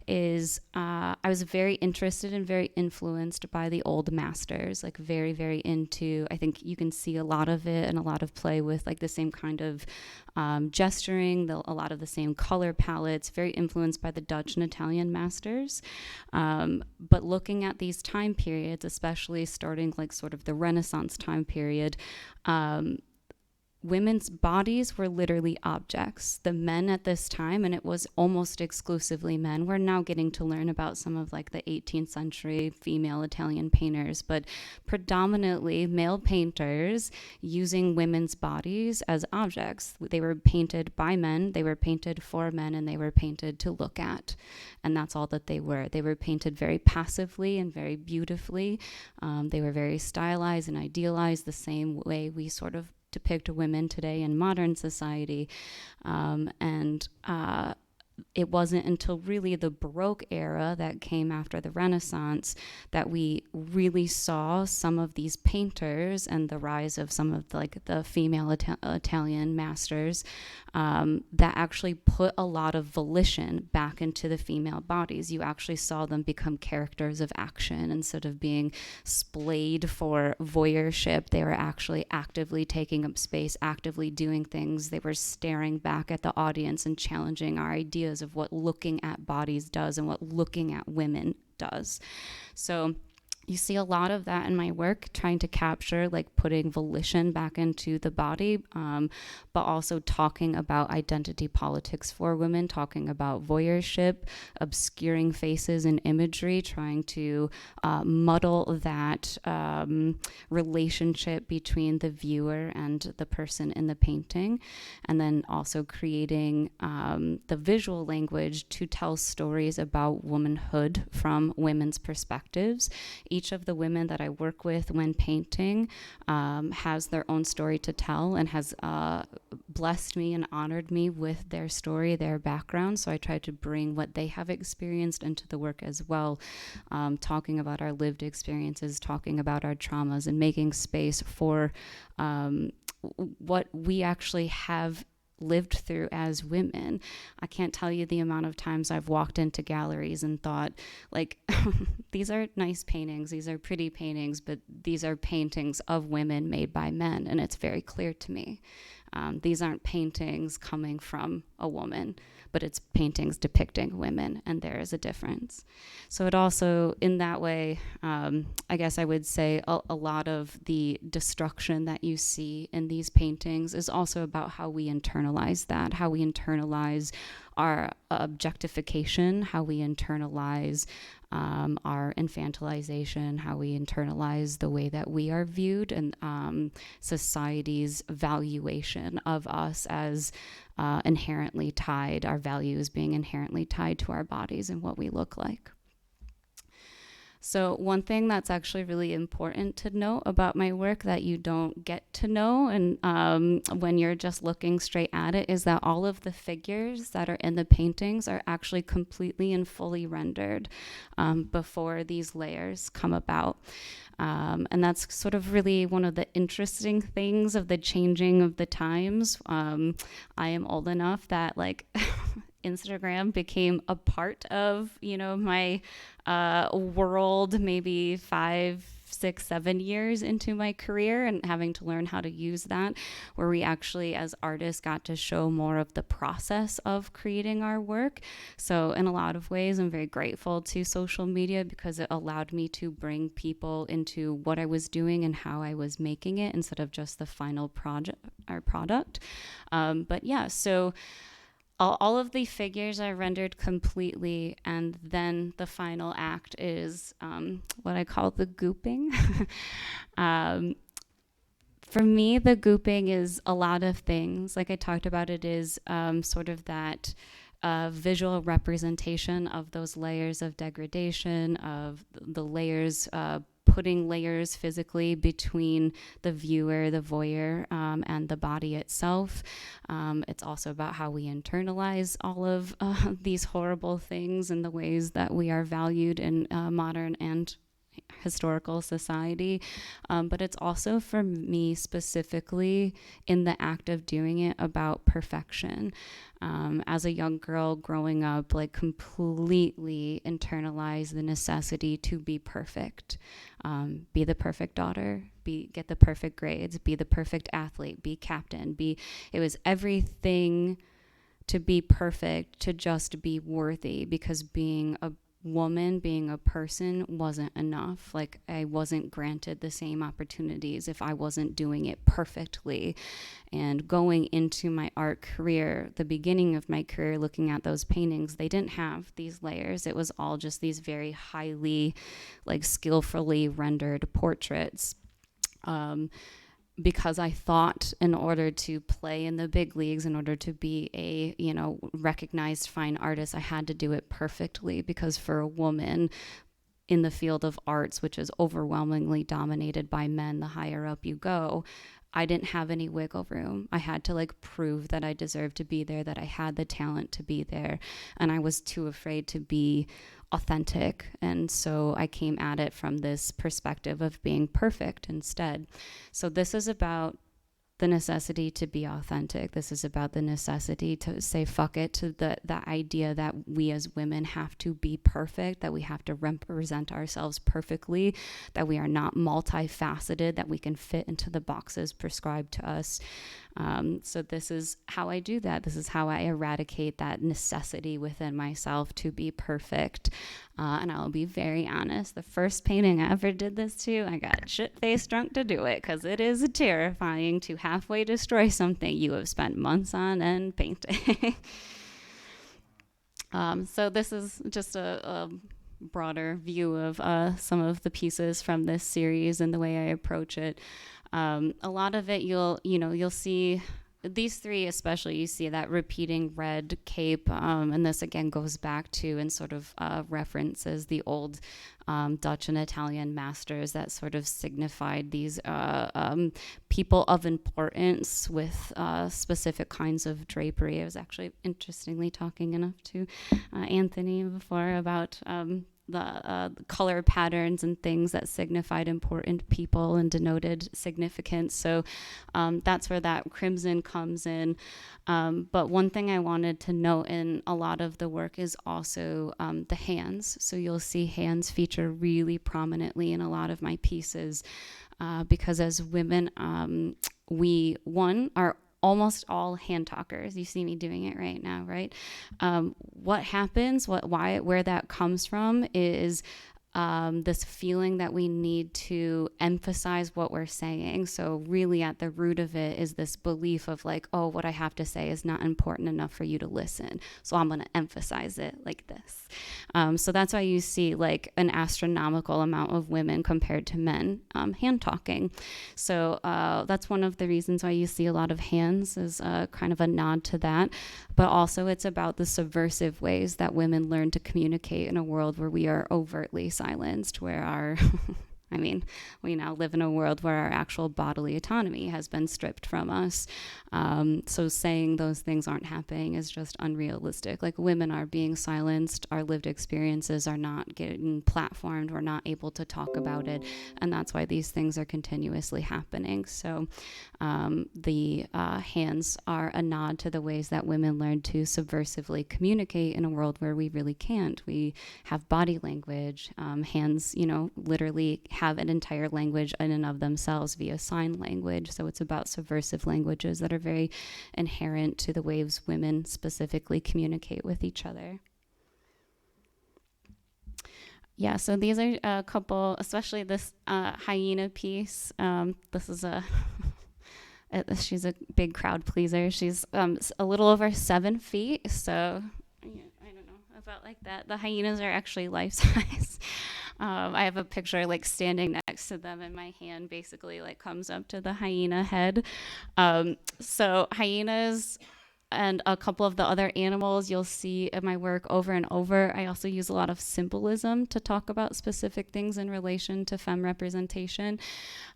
is I was very interested and very influenced by the old masters, like very, very into, I think you can see a lot of it and a lot of play with like the same kind of gesturing, a lot of the same color palettes, very influenced by the Dutch and Italian masters. But looking at these time periods, especially starting like sort of the Renaissance time period, women's bodies were literally objects. The men at this time, and it was almost exclusively men, we're now getting to learn about some of like the 18th century female Italian painters, but predominantly male painters using women's bodies as objects. They were painted by men, they were painted for men, and they were painted to look at. And that's all that they were. They were painted very passively and very beautifully. They were very stylized and idealized, the same way we sort of depict women today in modern society. It wasn't until really the Baroque era that came after the Renaissance that we really saw some of these painters and the rise of some of the female Italian masters that actually put a lot of volition back into the female bodies. You actually saw them become characters of action instead of being splayed for voyeurship. They were actually actively taking up space, actively doing things. They were staring back at the audience and challenging our ideas of what looking at bodies does and what looking at women does. So you see a lot of that in my work, trying to capture like putting volition back into the body, but also talking about identity politics for women, talking about voyeurship, obscuring faces and imagery, trying to muddle that relationship between the viewer and the person in the painting, and then also creating the visual language to tell stories about womanhood from women's perspectives. Each of the women that I work with when painting has their own story to tell and has blessed me and honored me with their story, their background. So I try to bring what they have experienced into the work as well, talking about our lived experiences, talking about our traumas, and making space for what we actually have lived through as women. I can't tell you the amount of times I've walked into galleries and thought, like, these are nice paintings, these are pretty paintings, but these are paintings of women made by men, and it's very clear to me. These aren't paintings coming from a woman, but it's paintings depicting women, and there is a difference. So it also, in that way, I guess I would say a lot of the destruction that you see in these paintings is also about how we internalize that, how we internalize our objectification, how we internalize our infantilization, how we internalize the way that we are viewed, and society's valuation of us as inherently tied, our values being inherently tied to our bodies and what we look like. So one thing that's actually really important to know about my work that you don't get to know, and when you're just looking straight at it, is that all of the figures that are in the paintings are actually completely and fully rendered before these layers come about. And that's sort of really one of the interesting things of the changing of the times. I am old enough that like Instagram became a part of, my world maybe 5, 6, 7 years into my career and having to learn how to use that, where we actually as artists got to show more of the process of creating our work. So in a lot of ways, I'm very grateful to social media because it allowed me to bring people into what I was doing and how I was making it instead of just the final project or product. But yeah, so all of the figures are rendered completely, and then the final act is what I call the gooping. For me, the gooping is a lot of things. Like I talked about, it is sort of that visual representation of those layers of degradation, of the layers, putting layers physically between the viewer, the voyeur, and the body itself. It's also about how we internalize all of these horrible things and the ways that we are valued in modern and historical society. But it's also, for me specifically, in the act of doing it, about perfection. As a young girl growing up, like completely internalized the necessity to be perfect. Be the perfect daughter, get the perfect grades, be the perfect athlete, be captain, it was everything to be perfect, to just be worthy, because being a woman, being a person wasn't enough. Like I wasn't granted the same opportunities if I wasn't doing it perfectly. And going into my art career, the beginning of my career, looking at those paintings, they didn't have these layers. It was all just these very highly, like skillfully rendered portraits. Because I thought in order to play in the big leagues, in order to be a, recognized fine artist, I had to do it perfectly, because for a woman in the field of arts, which is overwhelmingly dominated by men, the higher up you go, I didn't have any wiggle room. I had to prove that I deserved to be there, that I had the talent to be there. And I was too afraid to be authentic. And so I came at it from this perspective of being perfect instead. So this is about the necessity to be authentic. This is about the necessity to say fuck it to the idea that we as women have to be perfect, that we have to represent ourselves perfectly, that we are not multifaceted, that we can fit into the boxes prescribed to us. So this is how I do that. This is how I eradicate that necessity within myself to be perfect. And I'll be very honest, the first painting I ever did this to, I got shit-faced drunk to do it, because it is terrifying to halfway destroy something you have spent months on and painting. So this is just a broader view of some of the pieces from this series and the way I approach it. A lot of it you'll see, these three especially, you see that repeating red cape, and this again goes back to and sort of references the old Dutch and Italian masters that sort of signified these people of importance with specific kinds of drapery. I was actually interestingly talking enough to Anthony before about the color patterns and things that signified important people and denoted significance. So that's where that crimson comes in. But one thing I wanted to note in a lot of the work is also the hands. So you'll see hands feature really prominently in a lot of my pieces, because as women, we are almost all hand talkers. You see me doing it right now, right? What happens, where that comes from is this feeling that we need to emphasize what we're saying. So really at the root of it is this belief of what I have to say is not important enough for you to listen. So I'm going to emphasize it like this. So that's why you see an astronomical amount of women compared to men hand talking. So that's one of the reasons why you see a lot of hands, is kind of a nod to that. But also it's about the subversive ways that women learn to communicate in a world where we are overtly silenced, where our we now live in a world where our actual bodily autonomy has been stripped from us. So saying those things aren't happening is just unrealistic. Women are being silenced, our lived experiences are not getting platformed, we're not able to talk about it, and that's why these things are continuously happening. So the hands are a nod to the ways that women learn to subversively communicate in a world where we really can't. We have body language, hands, literally have an entire language in and of themselves via sign language. So it's about subversive languages that are very inherent to the ways women specifically communicate with each other. Yeah, so these are a couple, especially this hyena piece. This is she's a big crowd pleaser. She's a little over 7 feet, so yeah, I don't know, about like that. The hyenas are actually life size. I have a picture like standing next to them, and my hand basically like comes up to the hyena head. So hyenas and a couple of the other animals you'll see in my work over and over. I also use a lot of symbolism to talk about specific things in relation to femme representation.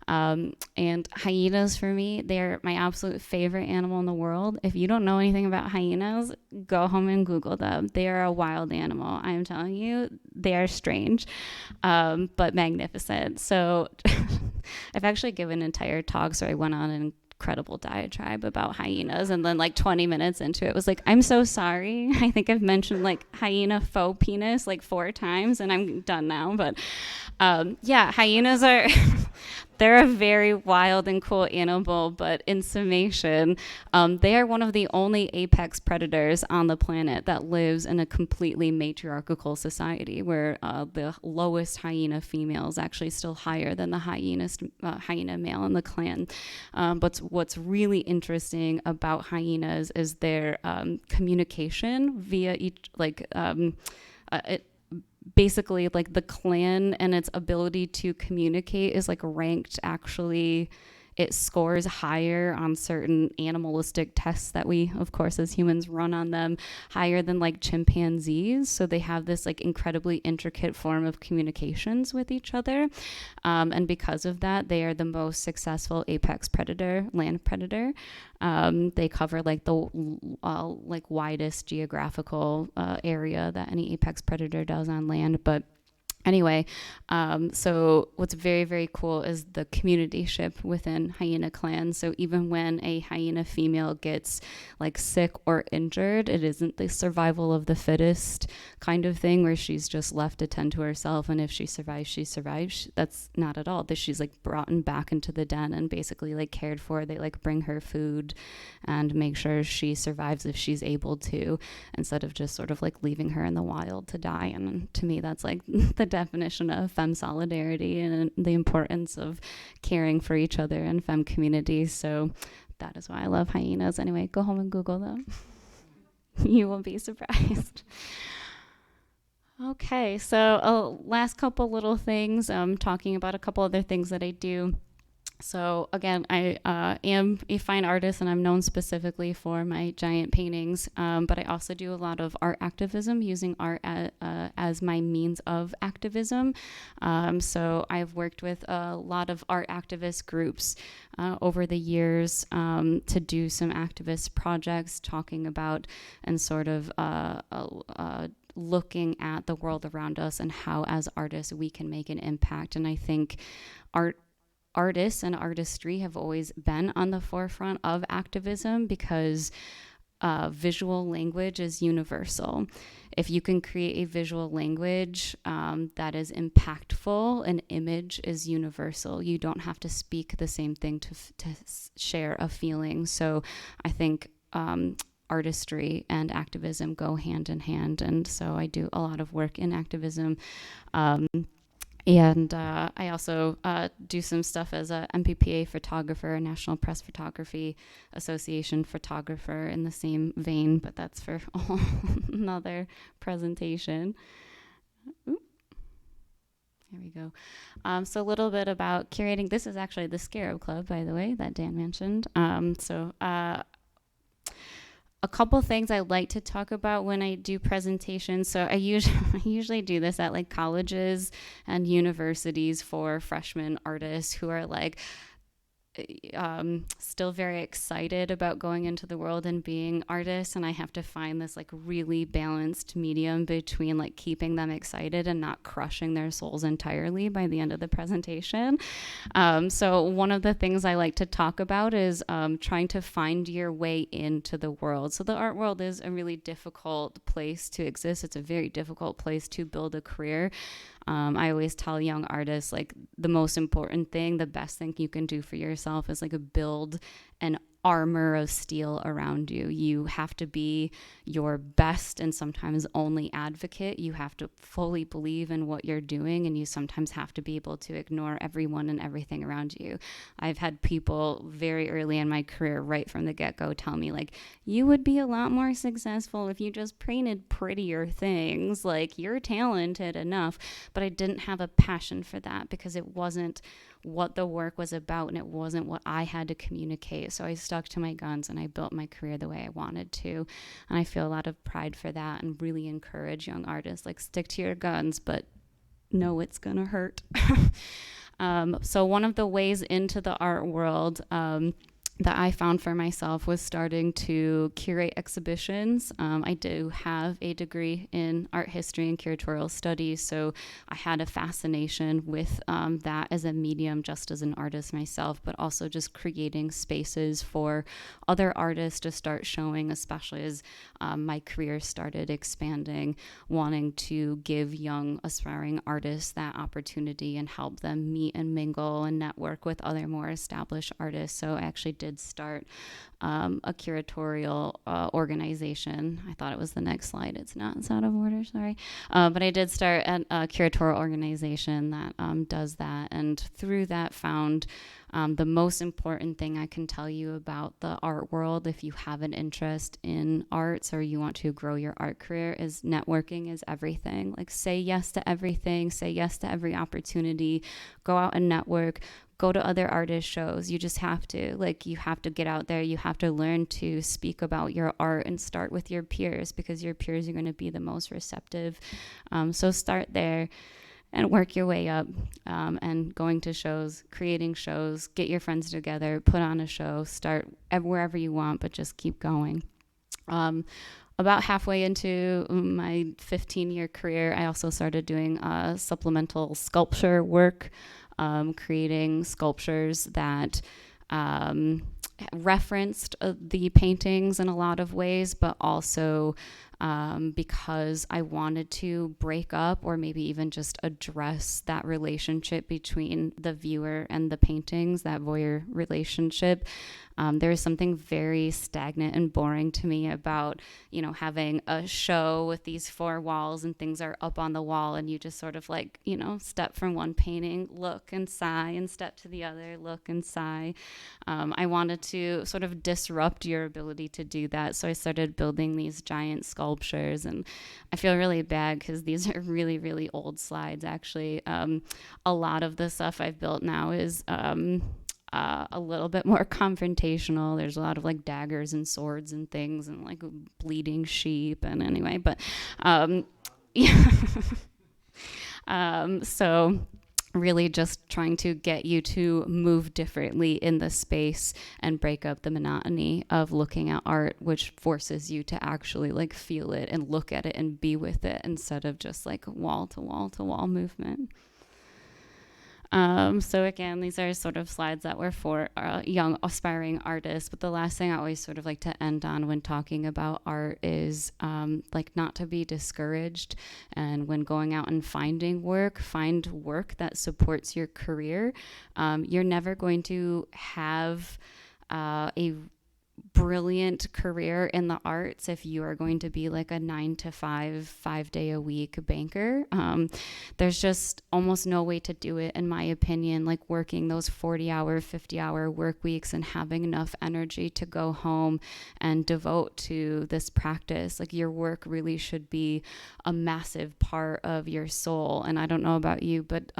And hyenas, for me, they're my absolute favorite animal in the world. If you don't know anything about hyenas, go home and Google them. They are a wild animal. I am telling you, they are strange, but magnificent. So I've actually given an entire talk, so I went on an incredible diatribe about hyenas, and then like 20 minutes into it was like, I'm so sorry, I think I've mentioned like hyena faux penis like 4 times and I'm done now. But yeah, hyenas are they're a very wild and cool animal, but in summation, they are one of the only apex predators on the planet that lives in a completely matriarchal society, where the lowest hyena female is actually still higher than the hyena male in the clan. But what's really interesting about hyenas is their communication via each, basically like the clan and its ability to communicate is like ranked, actually it scores higher on certain animalistic tests that we, of course, as humans run on them, higher than like chimpanzees. So they have this like incredibly intricate form of communications with each other. And because of that, they are the most successful apex predator, land predator. They cover like the widest geographical area that any apex predator does on land. But anyway, so what's very, very cool is the communityship within hyena clans. So even when a hyena female gets like sick or injured, it isn't the survival of the fittest kind of thing where she's just left to tend to herself, and if she survives, she survives. That's not at all. She's like brought back into the den and basically like cared for. They like bring her food and make sure she survives if she's able to, instead of just sort of like leaving her in the wild to die. And to me, that's like the definition of femme solidarity and the importance of caring for each other in femme communities. So that is why I love hyenas. Anyway, go home and Google them. You will be surprised. Okay, so last couple little things, talking about a couple other things that I do. So again, I am a fine artist, and I'm known specifically for my giant paintings, but I also do a lot of art activism, using art as my means of activism. So I've worked with a lot of art activist groups over the years to do some activist projects, talking about and sort of looking at the world around us and how as artists we can make an impact. And I think artists and artistry have always been on the forefront of activism, because visual language is universal. If you can create a visual language that is impactful, an image is universal. You don't have to speak the same thing to share a feeling. So I think artistry and activism go hand in hand. And so I do a lot of work in activism. And I also do some stuff as a MPPA photographer, a National Press Photography Association photographer, in the same vein, but that's for another presentation. Oop. Here we go. So a little bit about curating. This is actually the Scarab Club, by the way, that Dan mentioned. A couple things I like to talk about when I do presentations. So I usually do this at like colleges and universities for freshman artists who are like still very excited about going into the world and being artists, and I have to find this like really balanced medium between like keeping them excited and not crushing their souls entirely by the end of the presentation. So one of the things I like to talk about is trying to find your way into the world. So the art world is a really difficult place to exist. It's a very difficult place to build a career. I always tell young artists, like, the most important thing, the best thing you can do for yourself is like build an armor of steel around you. You have to be your best and sometimes only advocate. You have to fully believe in what you're doing, and you sometimes have to be able to ignore everyone and everything around you. I've had people very early in my career, right from the get-go, tell me, like, you would be a lot more successful if you just painted prettier things. Like, you're talented enough. But I didn't have a passion for that because it wasn't what the work was about, and it wasn't what I had to communicate. So I stuck to my guns and I built my career the way I wanted to. And I feel a lot of pride for that, and really encourage young artists, like, stick to your guns, but know it's gonna hurt. So one of the ways into the art world that I found for myself was starting to curate exhibitions. I do have a degree in art history and curatorial studies, so I had a fascination with that as a medium, just as an artist myself, but also just creating spaces for other artists to start showing, especially as my career started expanding, wanting to give young aspiring artists that opportunity and help them meet and mingle and network with other more established artists. So I actually did start a curatorial organization. I thought it was the next slide. It's not. It's out of order. Sorry. But I did start a curatorial organization that does that. And through that found the most important thing I can tell you about the art world, if you have an interest in arts or you want to grow your art career, is networking is everything. Like, say yes to everything. Say yes to every opportunity. Go out and network. Go to other artist shows. You just have to, like, you have to get out there. You have to learn to speak about your art and start with your peers, because your peers are going to be the most receptive. So start there and work your way up, and going to shows, creating shows, get your friends together, put on a show, start wherever you want, but just keep going. About halfway into my 15-year career, I also started doing supplemental sculpture work, creating sculptures that referenced the paintings in a lot of ways, but also because I wanted to break up or maybe even just address that relationship between the viewer and the paintings, that voyeur relationship. There is something very stagnant and boring to me about, having a show with these four walls and things are up on the wall and you just sort of like, step from one painting, look and sigh, and step to the other, look and sigh. I wanted to sort of disrupt your ability to do that. So I started building these giant sculptures, and I feel really bad because these are really, really old slides, actually. A lot of the stuff I've built now is a little bit more confrontational. There's a lot of like daggers and swords and things and like bleeding sheep, and anyway, but yeah. So really just trying to get you to move differently in the space and break up the monotony of looking at art, which forces you to actually like feel it and look at it and be with it instead of just like wall to wall to wall movement. So again, these are sort of slides that were for young aspiring artists, but the last thing I always sort of like to end on when talking about art is like not to be discouraged, and when going out and finding work, find work that supports your career. You're never going to have a brilliant career in the arts if you are going to be like a 9-to-5, 5-day-a-week banker. There's just almost no way to do it, in my opinion, like working those 40-hour, 50-hour work weeks and having enough energy to go home and devote to this practice. Like, your work really should be a massive part of your soul. And I don't know about you, but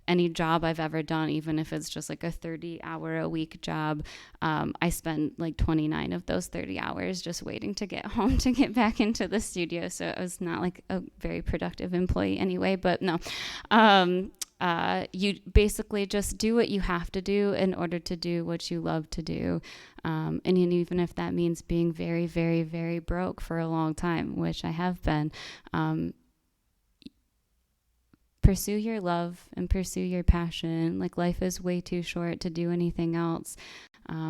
any job I've ever done, even if it's just like a 30-hour-a-week job, I spent like 29 of those 30 hours just waiting to get home to get back into the studio. So it was not like a very productive employee anyway, but no. You basically just do what you have to do in order to do what you love to do. And even if that means being very, very, very broke for a long time, which I have been, pursue your love and pursue your passion. Like, life is way too short to do anything else.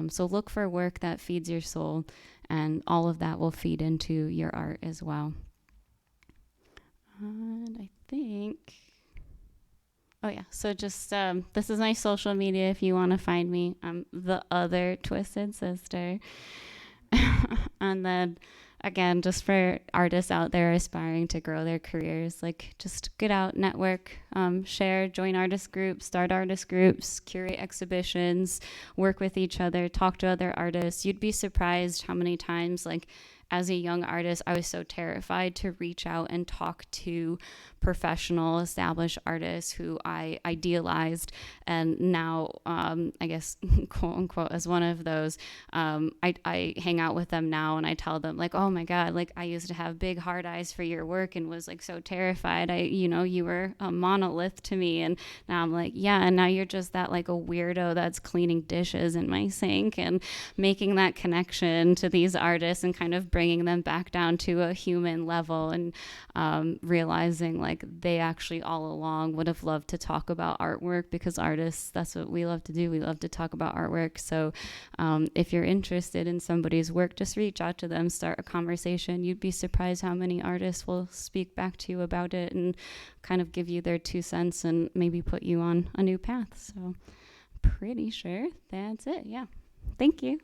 So look for work that feeds your soul, and all of that will feed into your art as well. And I think Oh yeah, so just this is my social media if you want to find me. I'm the other Twisted Sister. And then again, just for artists out there aspiring to grow their careers, like just get out, network, share, join artist groups, start artist groups, curate exhibitions, work with each other, talk to other artists. You'd be surprised how many times, like, as a young artist, I was so terrified to reach out and talk to professional, established artists who I idealized. And now, I guess, quote unquote, as one of those, I hang out with them now and I tell them, like, oh my God, like, I used to have big hard eyes for your work and was like so terrified. You were a monolith to me. And now I'm like, yeah, and now you're just that, like, a weirdo that's cleaning dishes in my sink, and making that connection to these artists and kind of bringing them back down to a human level, and realizing, like, they actually all along would have loved to talk about artwork, because artists, that's what we love to do. We love to talk about artwork. So if you're interested in somebody's work, just reach out to them, start a conversation. You'd be surprised how many artists will speak back to you about it and kind of give you their 2 cents and maybe put you on a new path. So pretty sure that's it. Yeah. Thank you.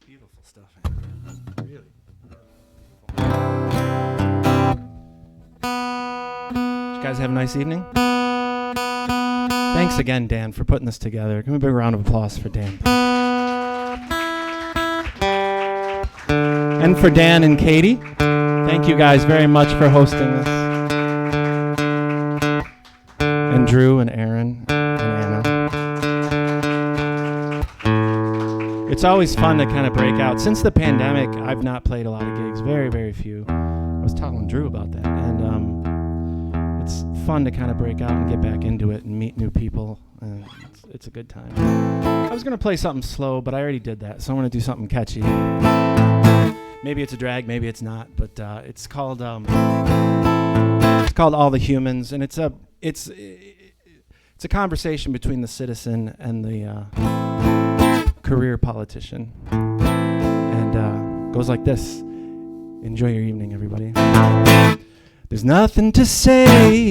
Beautiful stuff. Really. Did you guys have a nice evening? Thanks again, Dan, for putting this together. Give me a big round of applause for Dan. And for Dan and Katie, thank you guys very much for hosting this. And Drew and Erin and Anna. It's always fun to kind of break out. Since the pandemic, I've not played a lot of gigs, very, very few. I was talking with Drew about that, and it's fun to kind of break out and get back into it and meet new people, and it's a good time. I was going to play something slow, but I already did that, so I'm going to do something catchy. Maybe it's a drag, maybe it's not, but it's called All the Humans, and it's a conversation between the citizen and the career politician, and goes like this. Enjoy your evening, everybody. There's nothing to say,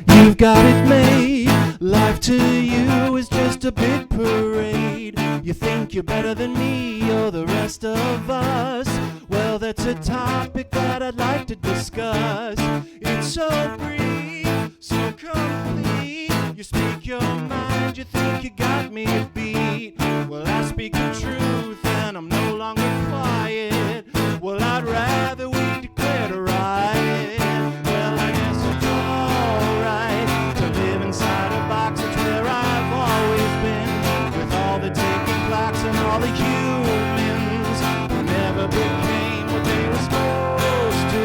you've got it made. Life to you is just a big parade. You think you're better than me or the rest of us. Well, that's a topic that I'd like to discuss. It's so brief, so complete. You speak your mind, you think you got me beat. Well, I speak the truth and I'm no longer quiet. Well, I'd rather we declared a riot. Well, I guess it's alright to live inside a box. It's where I've always been, with all the ticking clocks and all the humans who never became what they were supposed to.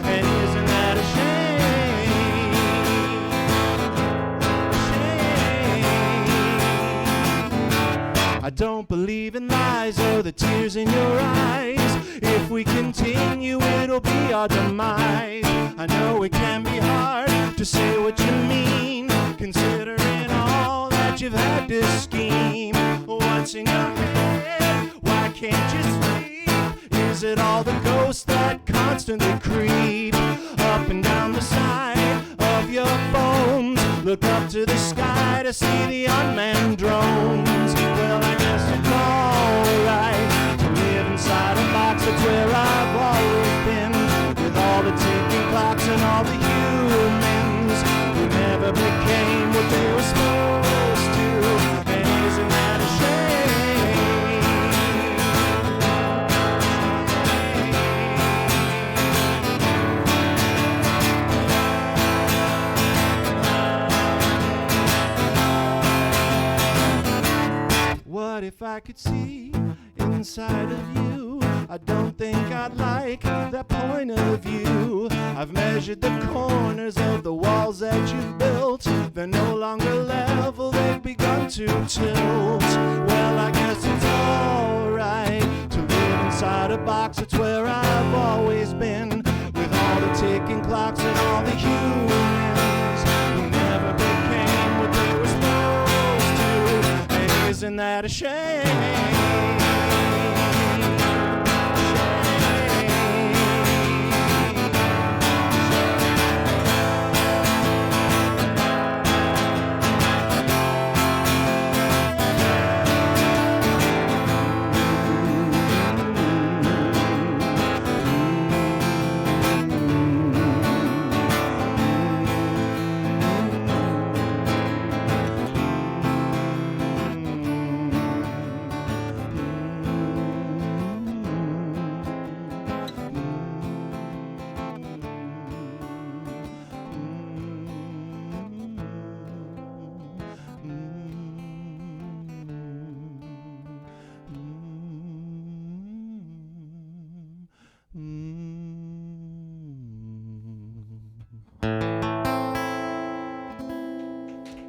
And isn't that a shame? I don't believe in lies or the tears in your eyes. If we continue, it'll be our demise. I know it can be hard to say what you mean, considering all that you've had to scheme. What's in your head? Why can't you sleep? Is it all the ghosts that constantly creep up and down the side of your bones? Look up to the sky to see the unmanned drones. Well, I guess it's alright to live inside a box. That's where I've always been, with all the ticking clocks and all the humans who never became what they were supposed to. And isn't that a shame? What if I could see inside of you? I don't think I'd like that point of view. I've measured the corners of the walls that you've built. They're no longer level, they've begun to tilt. Well, I guess it's alright to live inside a box. It's where I've always been, with all the ticking clocks and all the humans who never became what they were supposed to. Isn't that a shame?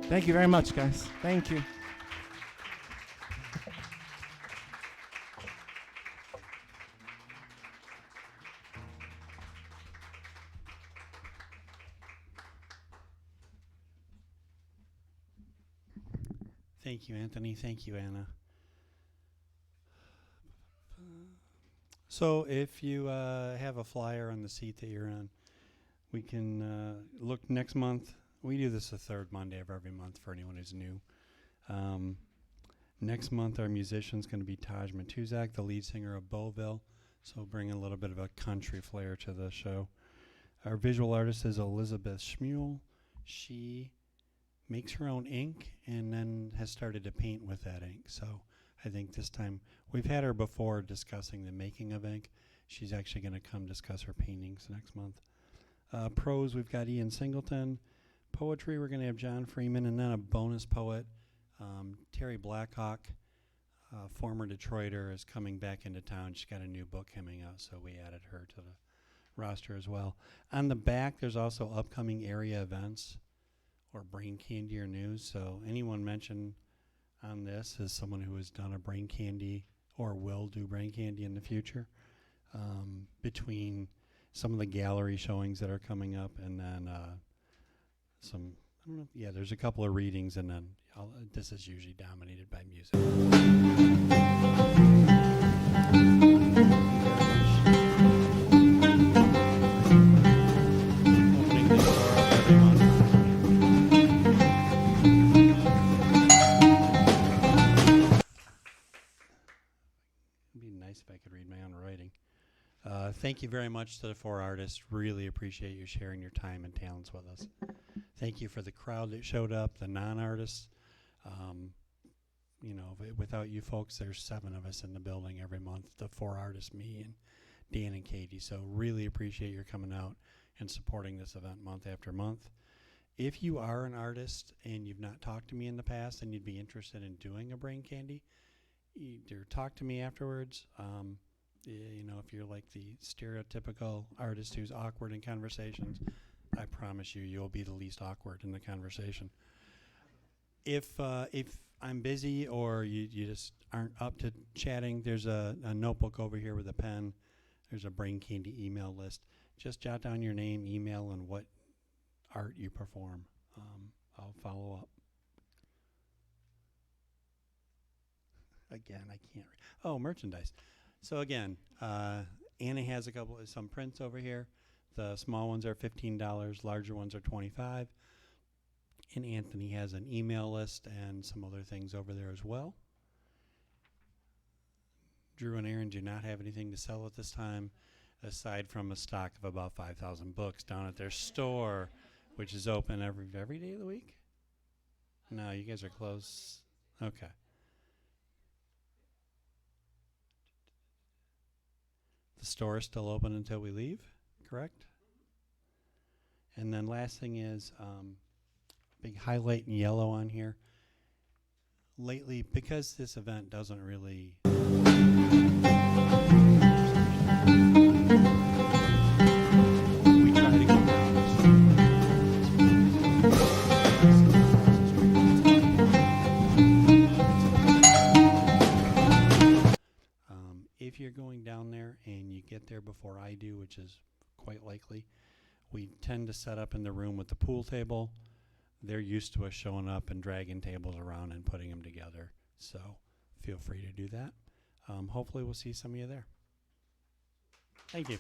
Thank you very much, guys. Thank you. Thank you, Anthony. Thank you, Anna. So if you have a flyer on the seat that you're on, we can look next month. We do this the third Monday of every month for anyone who's new. Next month, our musician's going to be Taj Matuzak, the lead singer of Beauville, so bring a little bit of a country flair to the show. Our visual artist is Elizabeth Schmuel. She makes her own ink and then has started to paint with that ink. So I think this time, we've had her before discussing the making of ink. She's actually going to come discuss her paintings next month. Prose, we've got Ian Singleton. Poetry, we're going to have John Freeman, and then a bonus poet, Terry Blackhawk, former Detroiter, is coming back into town. She's got a new book coming out, so we added her to the roster as well. On the back, there's also upcoming area events or brain candy or news. So anyone mentioned on this is someone who has done a brain candy or will do brain candy in the future. Between some of the gallery showings that are coming up, and then some, I don't know, yeah, there's a couple of readings, and then this is usually dominated by music. Opening the door every month. It'd be nice if I could read my own writing. Thank you very much to the four artists. Really appreciate you sharing your time and talents with us. Thank you for the crowd that showed up, the non-artists. Without you folks, there's 7 of us in the building every month, the 4 artists, me and Dan and Katie. So really appreciate your coming out and supporting this event month after month. If you are an artist and you've not talked to me in the past and you'd be interested in doing a brain candy, either talk to me afterwards. If you're like the stereotypical artist who's awkward in conversations, I promise you'll be the least awkward in the conversation. If I'm busy or you just aren't up to chatting, there's a notebook over here with a pen. There's a brain candy email list. Just jot down your name, email, and what art you perform. I'll follow up. Again, I can't read. Oh, merchandise. So again, Anna has some prints over here. The small ones are $15, larger ones are $25. And Anthony has an email list and some other things over there as well. Drew and Erin do not have anything to sell at this time, aside from a stock of about 5,000 books down at their store, which is open every day of the week. No, you guys are closed. Okay. The store is still open until we leave, correct? And then last thing is big highlight in yellow on here. Lately, because this event doesn't really we try to go down the if you're going down there and you get there before I do, which is quite likely, we tend to set up in the room with the pool table. They're used to us showing up and dragging tables around and putting them together. So feel free to do that. Hopefully we'll see some of you there. Thank you.